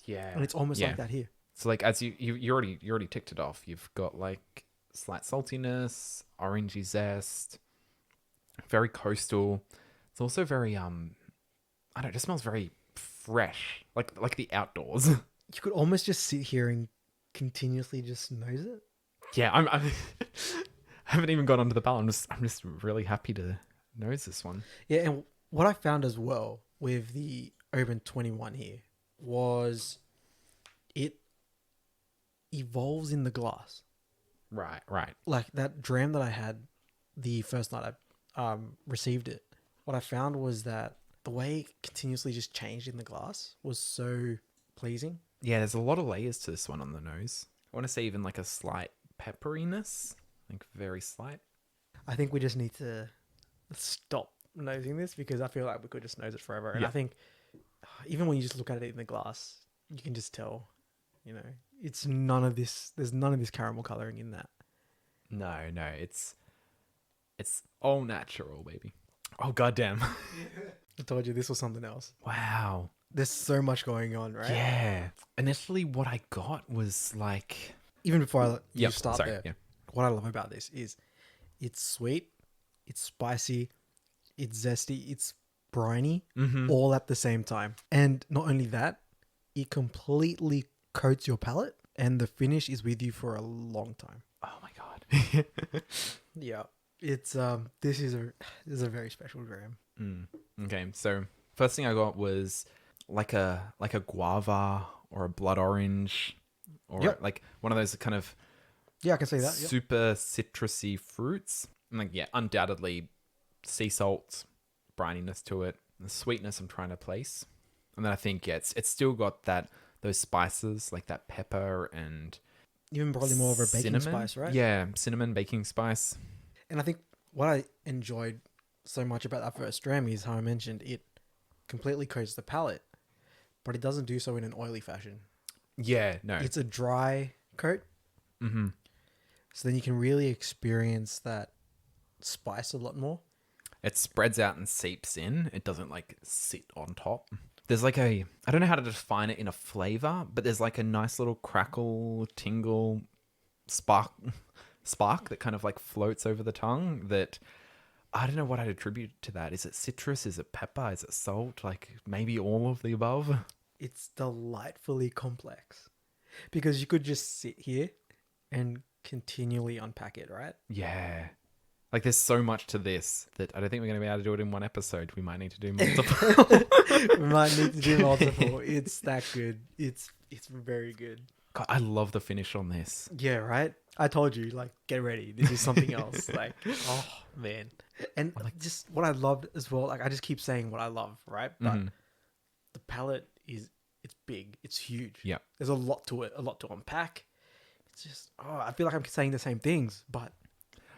Yeah. And it's almost like that here. So like as you already ticked it off. You've got like slight saltiness, orangey zest, very coastal. It's also very it just smells very fresh, like the outdoors. You could almost just sit here and continuously just nose it. Yeah, I'm I haven't even got onto the palate. I'm just really happy to nose this one. Yeah, and what I found as well with the Oban 21 here was it evolves in the glass. Right. Like that dram that I had the first night I received it, what I found was that the way it continuously just changed in the glass was so pleasing. Yeah, there's a lot of layers to this one on the nose. I want to say even like a slight pepperiness, like very slight. I think we just need to stop nosing this because I feel like we could just nose it forever. And I think even when you just look at it in the glass, you can just tell, it's none of this. There's none of this caramel coloring in that. No, it's all natural, baby. Oh goddamn! I told you this was something else. Wow. There's so much going on, right? Yeah. Initially, what I got was like Even before you start sorry, there, yeah. what I love about this is it's sweet, it's spicy, it's zesty, it's briny, all at the same time. And not only that, it completely coats your palate and the finish is with you for a long time. Oh my god. Yeah, it's this is a very special dram. Okay, so first thing I got was like a guava or a blood orange or Yep. like one of those kind of Yeah, I can see that. Yep. super citrusy fruits. And like, yeah, undoubtedly sea salt, brininess to it, the sweetness I'm trying to place. And then I think, yeah, it's still got those spices like that pepper and Even probably more of a baking cinnamon. spice, right? Yeah, cinnamon, baking spice. And I think what I enjoyed so much about that first dram is how I mentioned it completely coats the palate, but it doesn't do so in an oily fashion. Yeah, no. It's a dry coat, Mm-hmm. so then you can really experience that spice a lot more. It spreads out and seeps in. It doesn't like sit on top. There's like I don't know how to define it in a flavor, but there's like a nice little crackle, tingle, spark that kind of like floats over the tongue that I don't know what I'd attribute to that. Is it citrus? Is it pepper? Is it salt? Like maybe all of the above? It's delightfully complex because you could just sit here and continually unpack it, right? Yeah. Like there's so much to this that I don't think we're going to be able to do it in one episode. We might need to do multiple. We might need to do multiple. It's that good. It's very good. God, I love the finish on this. Yeah, right? I told you, like, get ready. This is something else. Like, oh, man. And just what I loved as well, like, I just keep saying what I love, right? But the palette it's big. It's huge. Yeah. There's a lot to it, a lot to unpack. It's just, I feel like I'm saying the same things, but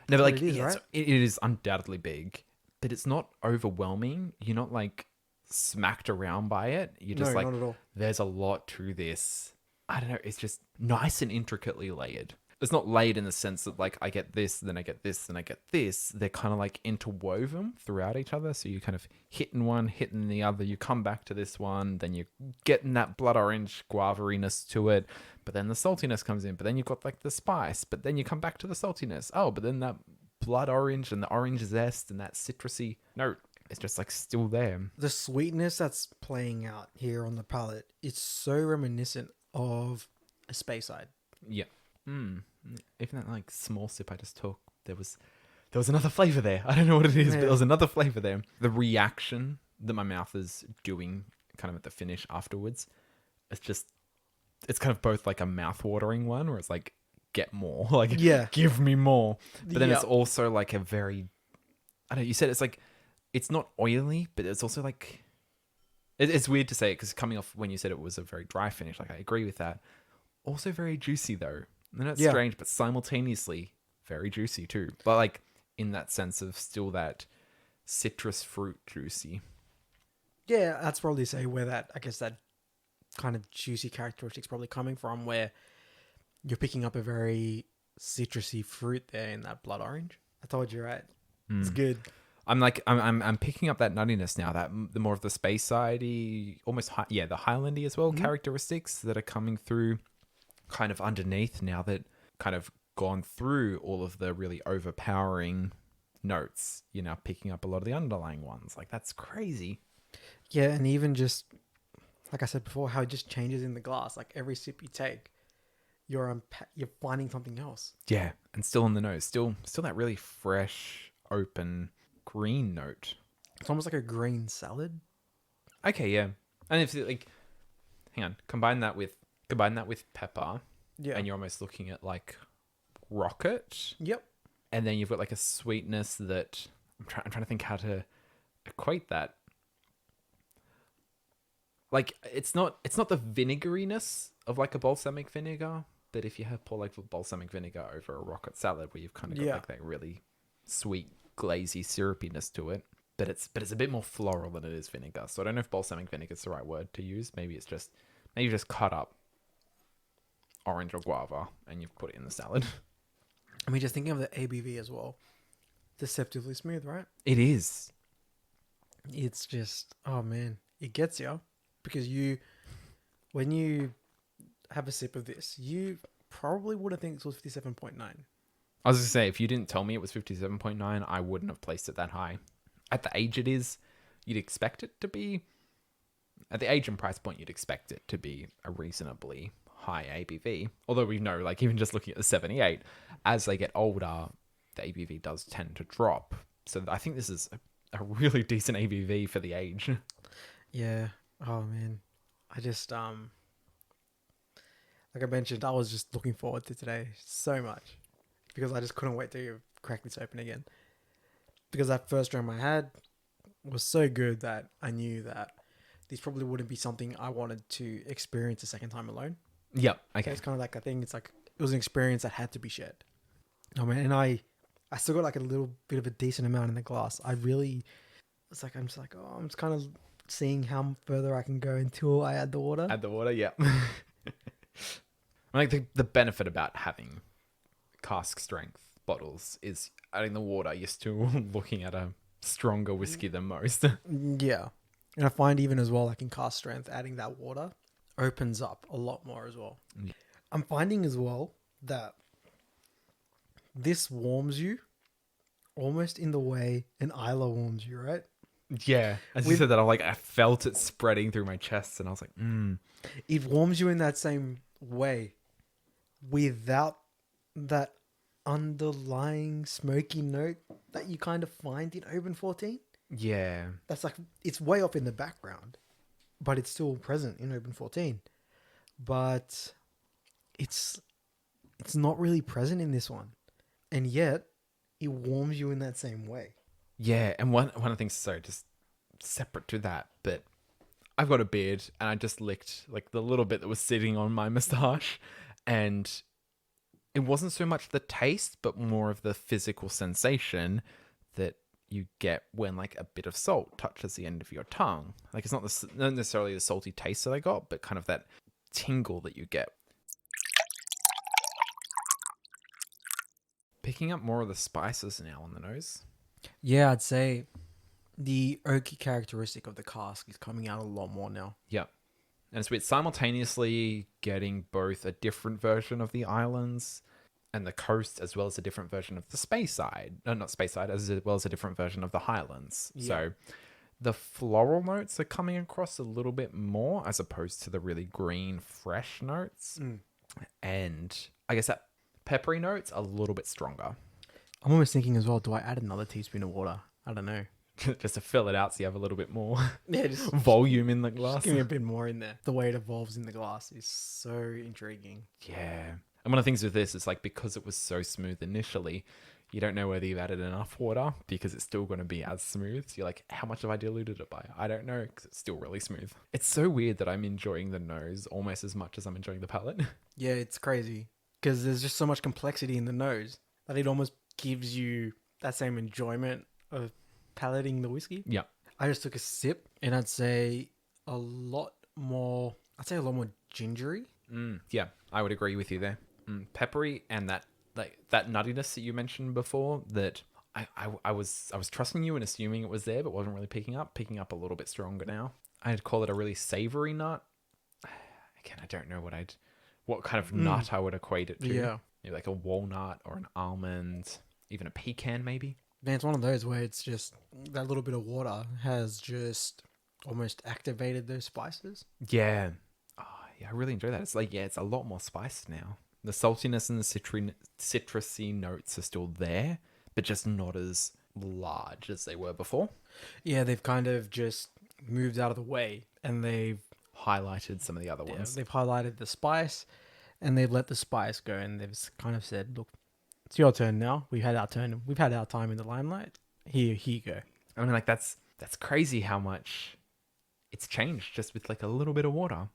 No, but like it is, yeah, right? it is undoubtedly big, but it's not overwhelming. You're not like smacked around by it. You're just No, like, not at all. there's a lot to this. I don't know. It's just nice and intricately layered. It's not layered in the sense that like I get this, then I get this, then I get this. They're kind of like interwoven throughout each other. So you kind of hitting one, hitting the other. You come back to this one, then you're getting that blood orange guavariness to it. But then the saltiness comes in. But then you've got like the spice. But then you come back to the saltiness. Oh, but then that blood orange and the orange zest and that citrusy note is just like still there. The sweetness that's playing out here on the palette, it's so reminiscent of a Space Side. Yeah. Even that like small sip I just took, there was another flavor there. I don't know what it is, but there was another flavor there. The reaction that my mouth is doing kind of at the finish afterwards, it's kind of both like a mouth-watering one where it's like, get more, like, Yeah. give me more. But then it's Yeah. also like a very, I don't know, you said it's like, it's not oily, but it's also like, it's weird to say it because coming off when you said it was a very dry finish, like I agree with that. Also very juicy though. And that's strange, but simultaneously very juicy too. But like in that sense of still that citrus fruit juicy. Yeah, that's probably say where that, I guess that kind of juicy characteristic's probably coming from, where you're picking up a very citrusy fruit there in that blood orange. I told you, right? It's good. I'm picking up that nuttiness now, that the more of the space sidey, almost the Highlandy as well, characteristics that are coming through kind of underneath now that kind of gone through all of the really overpowering notes. You're now picking up a lot of the underlying ones. Like that's crazy. Yeah, and even just like I said before, how it just changes in the glass. Like every sip you take, you're finding something else. Yeah, and still on the nose, still that really fresh, open green note. It's almost like a green salad. Okay, yeah, and if like, hang on, combine that with pepper, Yeah, and you're almost looking at like rocket. Yep. And then you've got like a sweetness that I'm trying to think how to equate that. Like it's not the vinegariness of like a balsamic vinegar, but if you have pour like balsamic vinegar over a rocket salad where you've kind of got like that really sweet, glazy syrupiness to it, but it's a bit more floral than it is vinegar. So I don't know if balsamic vinegar is the right word to use. Maybe you just cut up orange or guava and you've put it in the salad. I mean, just thinking of the ABV as well. Deceptively smooth, right? It is. It's just, oh man, it gets you because when you have a sip of this, you probably would have think this was 57.9. I was going to say, if you didn't tell me it was 57.9, I wouldn't have placed it that high. At the age it is, you'd expect it to be, at the age and price point, you'd expect it to be a reasonably high ABV. Although we know, like, even just looking at the 78, as they get older, the ABV does tend to drop. So I think this is a really decent ABV for the age. Yeah. Oh man. I just like I mentioned, I was just looking forward to today so much because I just couldn't wait to crack this open again. Because that first dram I had was so good that I knew that this probably wouldn't be something I wanted to experience a second time alone. Yep. So Okay. it's kind of like a thing. It's like it was an experience that had to be shared. Oh man, and I still got like a little bit of a decent amount in the glass. I really, it's like I'm just like, oh, I'm just kind of seeing how further I can go until I add the water. Add the water. Yeah. I think the benefit about having cask strength bottles is adding the water. You're still looking at a stronger whiskey than most. Yeah, and I find even as well, like in cask strength, adding that water opens up a lot more as well. Yeah. I'm finding as well that this warms you almost in the way an Isla warms you, right? Yeah. As you said that, I felt it spreading through my chest, and I was like, It warms you in that same way without that underlying smoky note that you kind of find in Oban 14. yeah. That's like, it's way off in the background, but it's still present in Oban 14. But it's not really present in this one. And yet, it warms you in that same way. Yeah, and one of the things, sorry, just separate to that, but I've got a beard, and I just licked like the little bit that was sitting on my moustache, and it wasn't so much the taste, but more of the physical sensation that you get when like a bit of salt touches the end of your tongue. Like it's not necessarily the salty taste that I got, but kind of that tingle that you get. Picking up more of the spices now on the nose. Yeah, I'd say the oaky characteristic of the cask is coming out a lot more now. Yeah. And it's weird, simultaneously getting both a different version of the islands and the coast, as well as a different version of the space side. No, not space side, as well as a different version of the Highlands. Yeah. So the floral notes are coming across a little bit more, as opposed to the really green, fresh notes. And I guess that peppery notes are a little bit stronger. I'm almost thinking as well, do I add another teaspoon of water? I don't know. Just to fill it out so you have a little bit more Yeah, just volume in the glass. give me a bit more in there. The way it evolves in the glass is so intriguing. Yeah. And one of the things with this is like, because it was so smooth initially, you don't know whether you've added enough water because it's still going to be as smooth. So you're like, how much have I diluted it by? I don't know, because it's still really smooth. It's so weird that I'm enjoying the nose almost as much as I'm enjoying the palate. Yeah, it's crazy because there's just so much complexity in the nose that it almost gives you that same enjoyment of palating the whiskey. Yeah. I just took a sip and I'd say a lot more gingery. Yeah, I would agree with you there. Peppery, and that nuttiness that you mentioned before, that I was trusting you and assuming it was there, but wasn't really picking up a little bit stronger now. I'd call it a really savory nut. Again, I don't know what kind of nut I would equate it to. Yeah. Maybe like a walnut or an almond, even a pecan maybe. Man, it's one of those where it's just that little bit of water has just almost activated those spices. Yeah. Oh, yeah, I really enjoy that. It's like, yeah, it's a lot more spiced now. The saltiness and the citrusy notes are still there, but just not as large as they were before. Yeah, they've kind of just moved out of the way and they've Highlighted some of the other ones. they've highlighted the spice and they've let the spice go and they've kind of said, look, it's your turn now. We've had our turn. We've had our time in the limelight. Here you go. I mean, like, that's crazy how much it's changed just with like a little bit of water.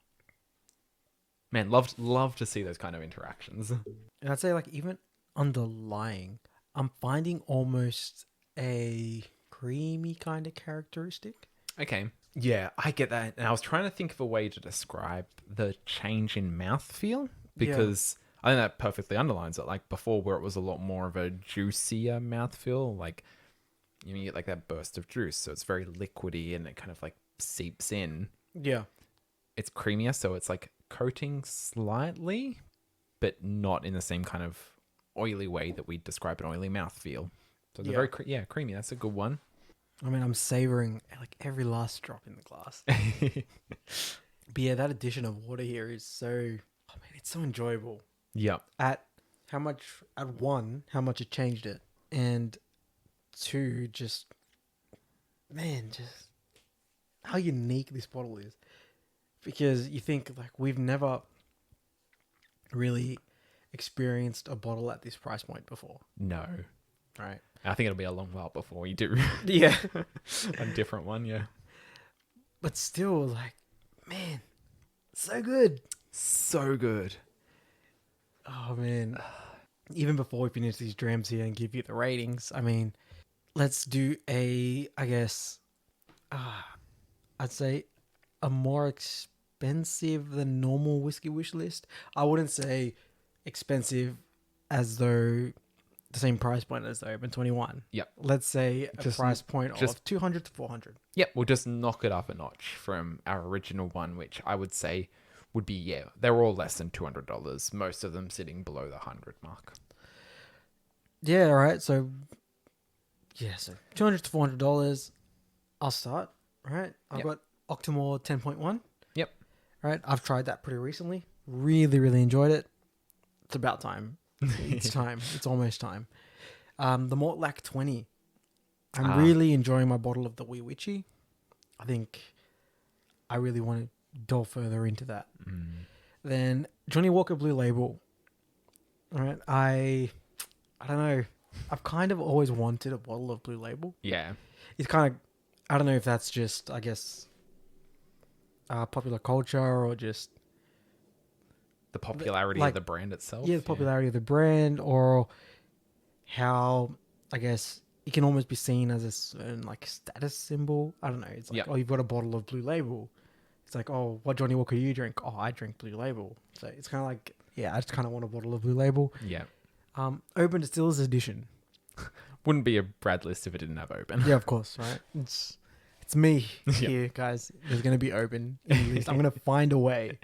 Man, love to see those kind of interactions. And I'd say like even underlying, I'm finding almost a creamy kind of characteristic. Okay. Yeah, I get that. And I was trying to think of a way to describe the change in mouthfeel, because I think that perfectly underlines it. Like before, where it was a lot more of a juicier mouthfeel, like you get like that burst of juice. So it's very liquidy and it kind of like seeps in. Yeah. It's creamier, so it's like coating slightly, but not in the same kind of oily way that we describe an oily mouthfeel. So it's a very creamy. That's a good one. I mean, I'm savoring like every last drop in the glass. But yeah, that addition of water here is so, so enjoyable. Yep. At one, how much it changed it, and two, just how unique this bottle is. Because you think like we've never really experienced a bottle at this price point before, No. right? I think it'll be a long while before we do Yeah, a different one. Yeah. but still, like, man, so good. So good. Oh man, even before we finish these drams here and give you the ratings, I mean, let's do I guess, I'd say a more expensive than normal whiskey wish list. I wouldn't say expensive as though the same price point as the Oban 21. Yep. Let's say a Just- price point just- of 200 to 400. Yep. We'll just knock it up a notch from our original one, which I would say would be, yeah, they're all less than $200. Most of them sitting below the 100 mark. Yeah, all right. So, so 200 to $400. I'll start, right? I've Yep. got Octomore 10.1. Yep. Right? I've tried that pretty recently. Really, really enjoyed it. It's about time. It's time. It's almost time. The Mortlach 20. I'm really enjoying my bottle of the Wee Witchy. I think I really want to delve further into that. Then Johnny Walker Blue Label. All right. I don't know. I've kind of always wanted a bottle of Blue Label. Yeah. It's kind of, I don't know if that's just, I guess, popular culture or just The popularity like- of the brand itself. the popularity of the brand, or how, I guess, it can almost be seen as a certain like status symbol. I don't know. It's like, Yep. oh, you've got a bottle of Blue Label. It's like, oh, what Johnny Walker do you drink? Oh, I drink Blue Label. So it's kind of like, yeah, I just kind of want a bottle of Blue Label. Yeah. Oban Distillers Edition. Wouldn't be a Brad list if it didn't have Oban. Yeah, of course, right? It's me here, guys. There's going to be Oban in the list. I'm going to find a way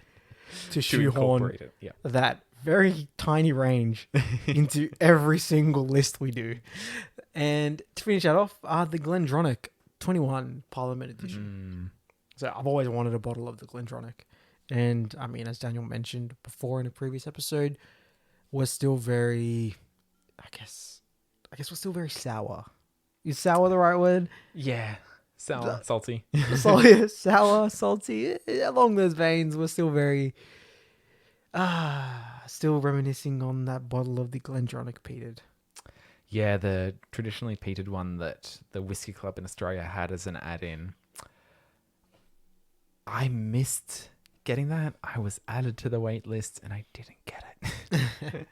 to To shoehorn incorporate it. Yeah. that very tiny range into every single list we do. And to finish that off, the Glendronic 21 Parliament Edition. So I've always wanted a bottle of the Glendronic. And I mean, as Daniel mentioned before in a previous episode, we're still very, I guess we're still very sour. Is sour the right word? Yeah. Sour, salty. Sour, salty, along those veins. We're still very, still reminiscing on that bottle of the Glendronic peated. Yeah, the traditionally peated one that the Whiskey Club in Australia had as an add-in. I missed getting that. I was added to the wait list and I didn't get it.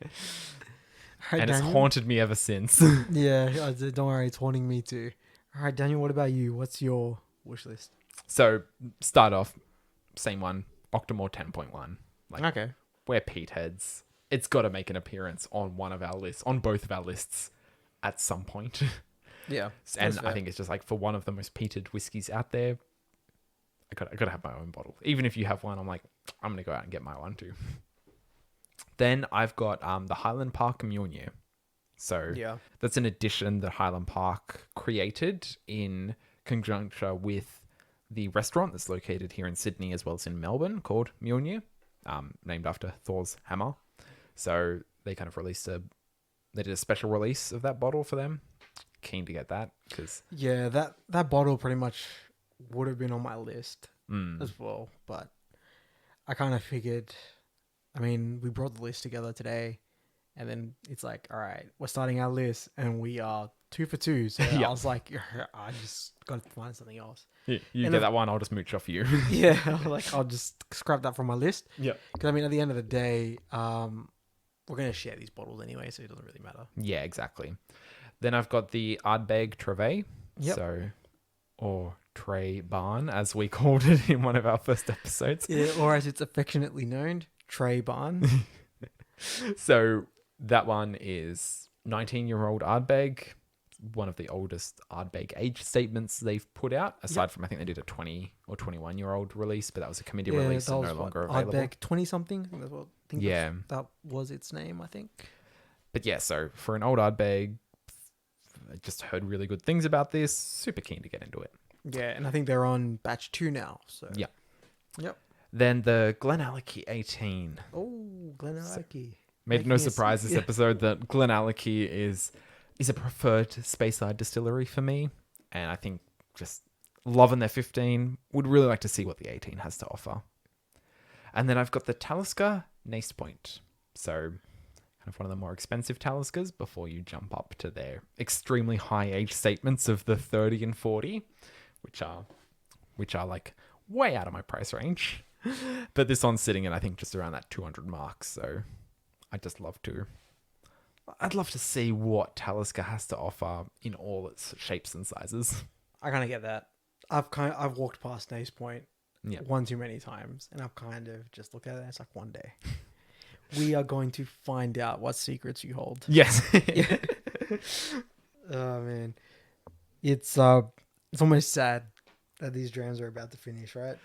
And it's haunted me ever since. Yeah, don't worry, it's haunting me too. All right, Daniel, what about you? What's your wish list? So, start off, same one, Octomore 10.1. Like, Okay. we're peat heads. It's got to make an appearance on one of our lists, on both of our lists at some point. Yeah. And I think it's just like for one of the most peated whiskies out there, I gotta have my own bottle. Even if you have one, I'm like, I'm gonna go out and get my one too. Then I've got the Highland Park Mjolnir. So yeah. that's an addition that Highland Park created in conjunction with the restaurant that's located here in Sydney as well as in Melbourne called Mjolnir, named after Thor's hammer. So they kind of they did a special release of that bottle for them. Keen to get that because Yeah, that bottle pretty much would have been on my list as well, but I kind of figured, I mean, we brought the list together today, and then it's like, all right, we're starting our list, and we are 2 for 2. So Yeah. I was like, I just got to find something else. you And get that one, I'll just mooch off you. Yeah, like I'll just scrap that from my list. Yeah. Because I mean, at the end of the day, we're gonna share these bottles anyway, so it doesn't really matter. Yeah, exactly. Then I've got the Ardbeg Treve. Yep. Or Trey Barn, as we called it in one of our first episodes. Yeah, or as it's affectionately known, Trey Barn. So that one is 19-year-old Ardbeg, one of the oldest Ardbeg age statements they've put out, aside from I think they did a 20 or 21-year-old release, but that was a committee release and no longer available. Ardbeg 20-something. Yeah. That was its name, I think. But yeah, so for an old Ardbeg, I just heard really good things about this. Super keen to get into it. Yeah, and I think they're on batch 2 now. So Yeah. Yep. Then the Glen Alecky 18. Oh, Glen Alecky. Made no surprise this episode that Glen Alecky is a preferred Speyside distillery for me. And I think just loving their 15. Would really like to see what the 18 has to offer. And then I've got the Talisker Nace Point. So kind of one of the more expensive Taliskers before you jump up to their extremely high age statements of the 30 and 40, which are like way out of my price range. But this one's sitting in, I think, just around that 200 mark. So I'd love to see what Talisker has to offer in all its shapes and sizes. I kind of get that. I've walked past Nace Point one too many times, and I've kind of just looked at it and it's like, one day we are going to find out what secrets you hold. Yes. Oh man, it's almost sad that these drams are about to finish, right?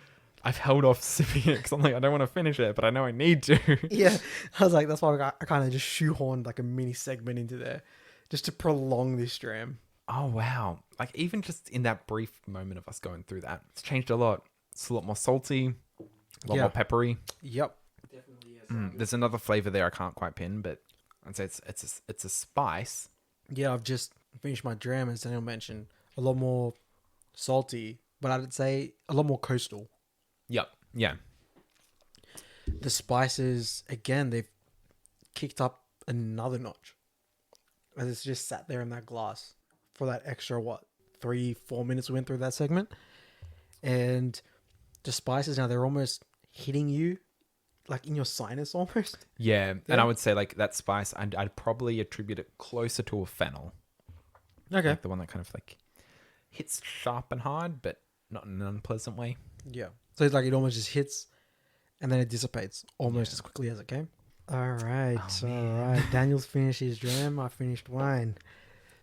I've held off sipping it because I'm like, I don't want to finish it, but I know I need to. Yeah, I was like, that's why I kind of just shoehorned like a mini segment into there, just to prolong this dram. Oh wow! Like even just in that brief moment of us going through that, it's changed a lot. It's a lot more salty, a lot more peppery. Yep, definitely. Yes. There's another flavor there I can't quite pin, but I'd say it's a spice. Yeah, I've just finished my dram, as Daniel mentioned, a lot more salty, but I'd say a lot more coastal. Yep. Yeah. The spices, again, they've kicked up another notch. And it's just sat there in that glass for that extra, 3-4 minutes we went through that segment. And the spices now, they're almost hitting you, like in your sinus almost. Yeah. And I would say like that spice, I'd probably attribute it closer to a fennel. Okay. Like the one that kind of like hits sharp and hard, but not in an unpleasant way. Yeah. So it's like it almost just hits and then it dissipates almost as quickly as it came. All right. All right. Daniel's finished his dram. I finished wine.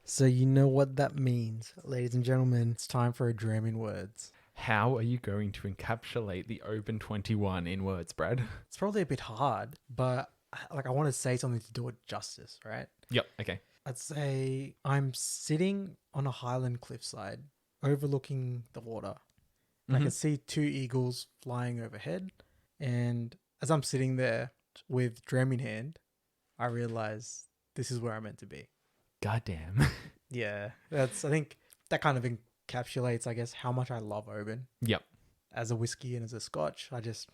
So you know what that means. Ladies and gentlemen, it's time for a dram in words. How are you going to encapsulate the Oban 21 in words, Brad? It's probably a bit hard, but like I want to say something to do it justice, right? Yep. Okay. I'd say I'm sitting on a Highland cliffside overlooking the water. I can see 2 eagles flying overhead. And as I'm sitting there with dram in hand, I realize this is where I'm meant to be. Goddamn. Yeah. I think that kind of encapsulates, I guess, how much I love Oban. Yep. As a whiskey and as a scotch. I just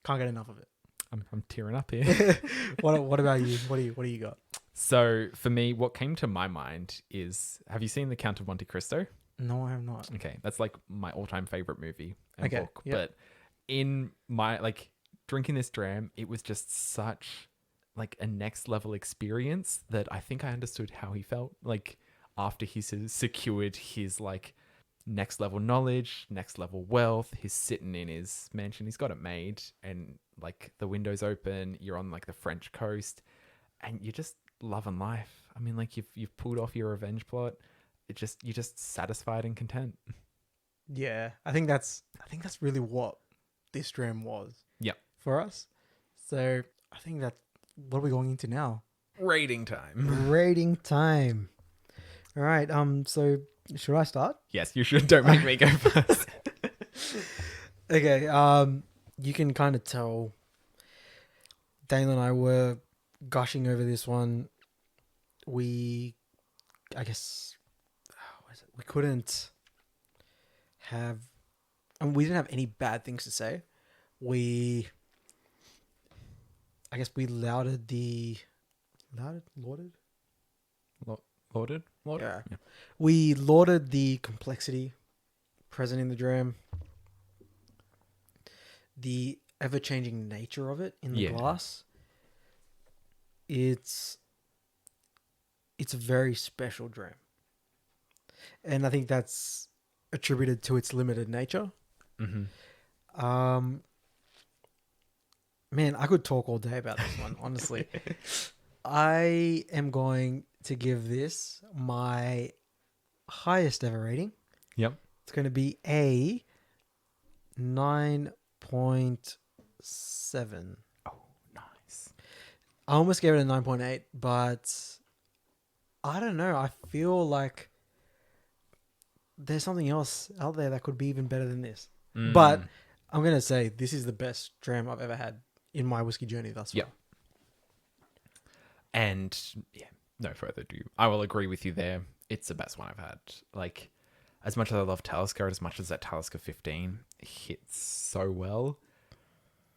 can't get enough of it. I'm tearing up here. What about you? What do you got? So for me, what came to my mind is, have you seen The Count of Monte Cristo? No, I have not. Okay, that's like my all-time favorite movie and Okay, book. yep. But in my drinking this dram, it was just such like a next level experience that I think I understood how he felt. Like after he secured his like next level knowledge, next level wealth, he's sitting in his mansion, he's got it made, and like the windows open, you're on like the French coast, and you're just loving life. I mean, like you've pulled off your revenge plot. You're just satisfied and content. Yeah, I think that's really what this dram was. Yep. For us. So I think that what are we going into now? Rating time. Rating time. All right. So should I start? Yes, you should. Don't make me go first. Okay. You can kind of tell Daniel and I were gushing over this one. I guess, we couldn't have, and we didn't have any bad things to say. I guess we lauded. Yeah. We lauded the complexity present in the dram, the ever-changing nature of it in the glass. It's a very special dram. And I think that's attributed to its limited nature. Mm-hmm. Man, I could talk all day about this one, honestly. I am going to give this my highest ever rating. Yep. It's going to be a 9.7. Oh, nice. I almost gave it a 9.8, but I don't know. I feel like there's something else out there that could be even better than this. But I'm gonna say this is the best dram I've ever had in my whiskey journey thus far. Yep. And yeah, no further ado. I will agree with you there. It's the best one I've had. Like, as much as I love Talisker, as much as that Talisker 15 hits so well,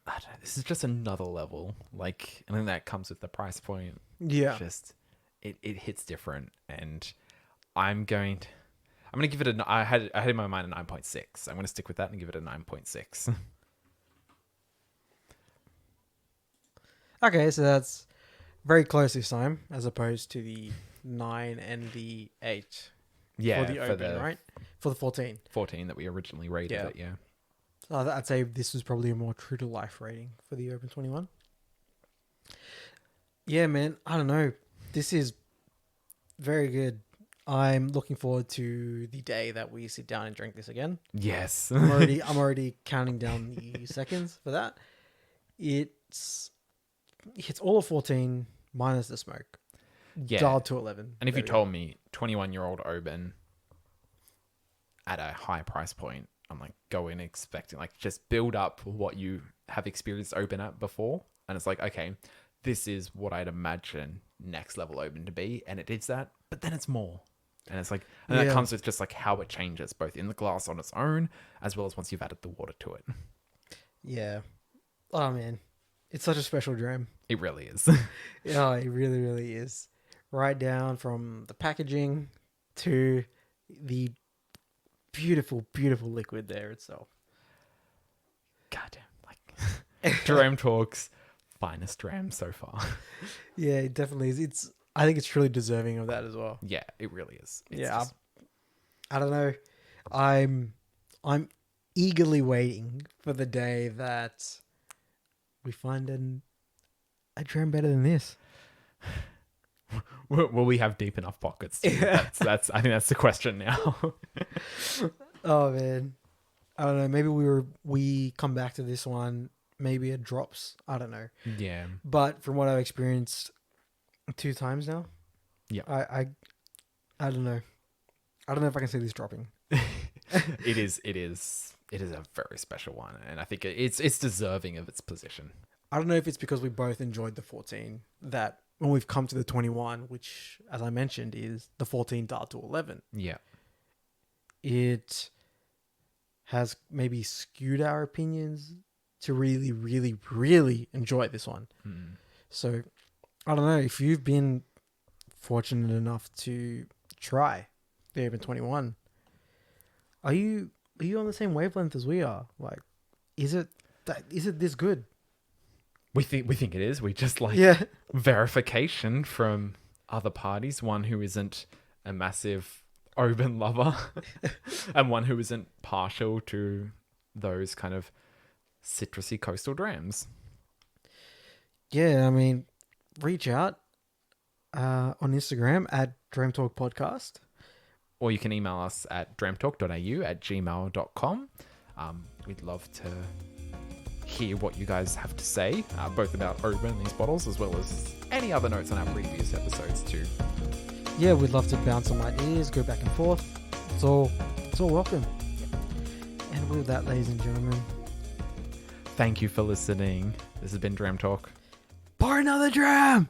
I don't know, this is just another level. Like, I think that comes with the price point. Yeah. Just it hits different, and I'm gonna give it a. I had in my mind a 9.6. I'm gonna stick with that and give it a 9.6. Okay, so that's very close this time, as opposed to the 9 and the 8 Yeah, for the Oban, right? For the 14. 14 that we originally rated Yeah. it. Yeah. So I'd say this was probably a more true to life rating for the Oban 21. Yeah, man. I don't know. This is very good. I'm looking forward to the day that we sit down and drink this again. Yes. I'm already counting down the seconds for that. It's all of 14 minus the smoke. Yeah. Dialed to 11. And if you There we told me 21-year-old Oban at a high price point, I'm like, go in expecting, like, just build up what you have experienced Oban at before. And it's like, okay, this is what I'd imagine next level Oban to be. And it is that, but then it's more. And it's like, and that comes with just like how it changes both in the glass on its own, as well as once you've added the water to it. Yeah. Oh, man. It's such a special dram. It really is. Yeah, it really, really is. Right down from the packaging to the beautiful, beautiful liquid there itself. Goddamn. Like, Dram Talk's finest dram so far. Yeah, it definitely is. I think it's truly deserving of that as well. Yeah, it really is. It's Yeah, just- I don't know. I'm eagerly waiting for the day that we find a dram better than this. Will we have deep enough pockets? That's. I think that's the question now. Oh man, I don't know. Maybe we come back to this one. Maybe it drops. I don't know. Yeah. But from what I've experienced 2 times now, Yeah. I don't know. I don't know if I can see this dropping. It is a very special one, and I think it's deserving of its position. I don't know if it's because we both enjoyed the 14 that when we've come to the 21, which, as I mentioned, is the 14 dialed to 11, Yeah. it has maybe skewed our opinions to really, really, really enjoy this one. Mm. So, I don't know if you've been fortunate enough to try the Oban 21. Are you on the same wavelength as we are? Like, is it this good? We think it is. We just like Yeah. verification from other parties. One who isn't a massive Oban lover, and one who isn't partial to those kind of citrusy coastal drams. Yeah, I mean, reach out on Instagram at Dram Talk Podcast. Or you can email us at dramtalk.au@gmail.com. We'd love to hear what you guys have to say, both about Oban and these bottles, as well as any other notes on our previous episodes too. Yeah, we'd love to bounce some ideas, go back and forth. It's all welcome. And with that, ladies and gentlemen, Thank you for listening. This has been Dram Talk. pour another dram!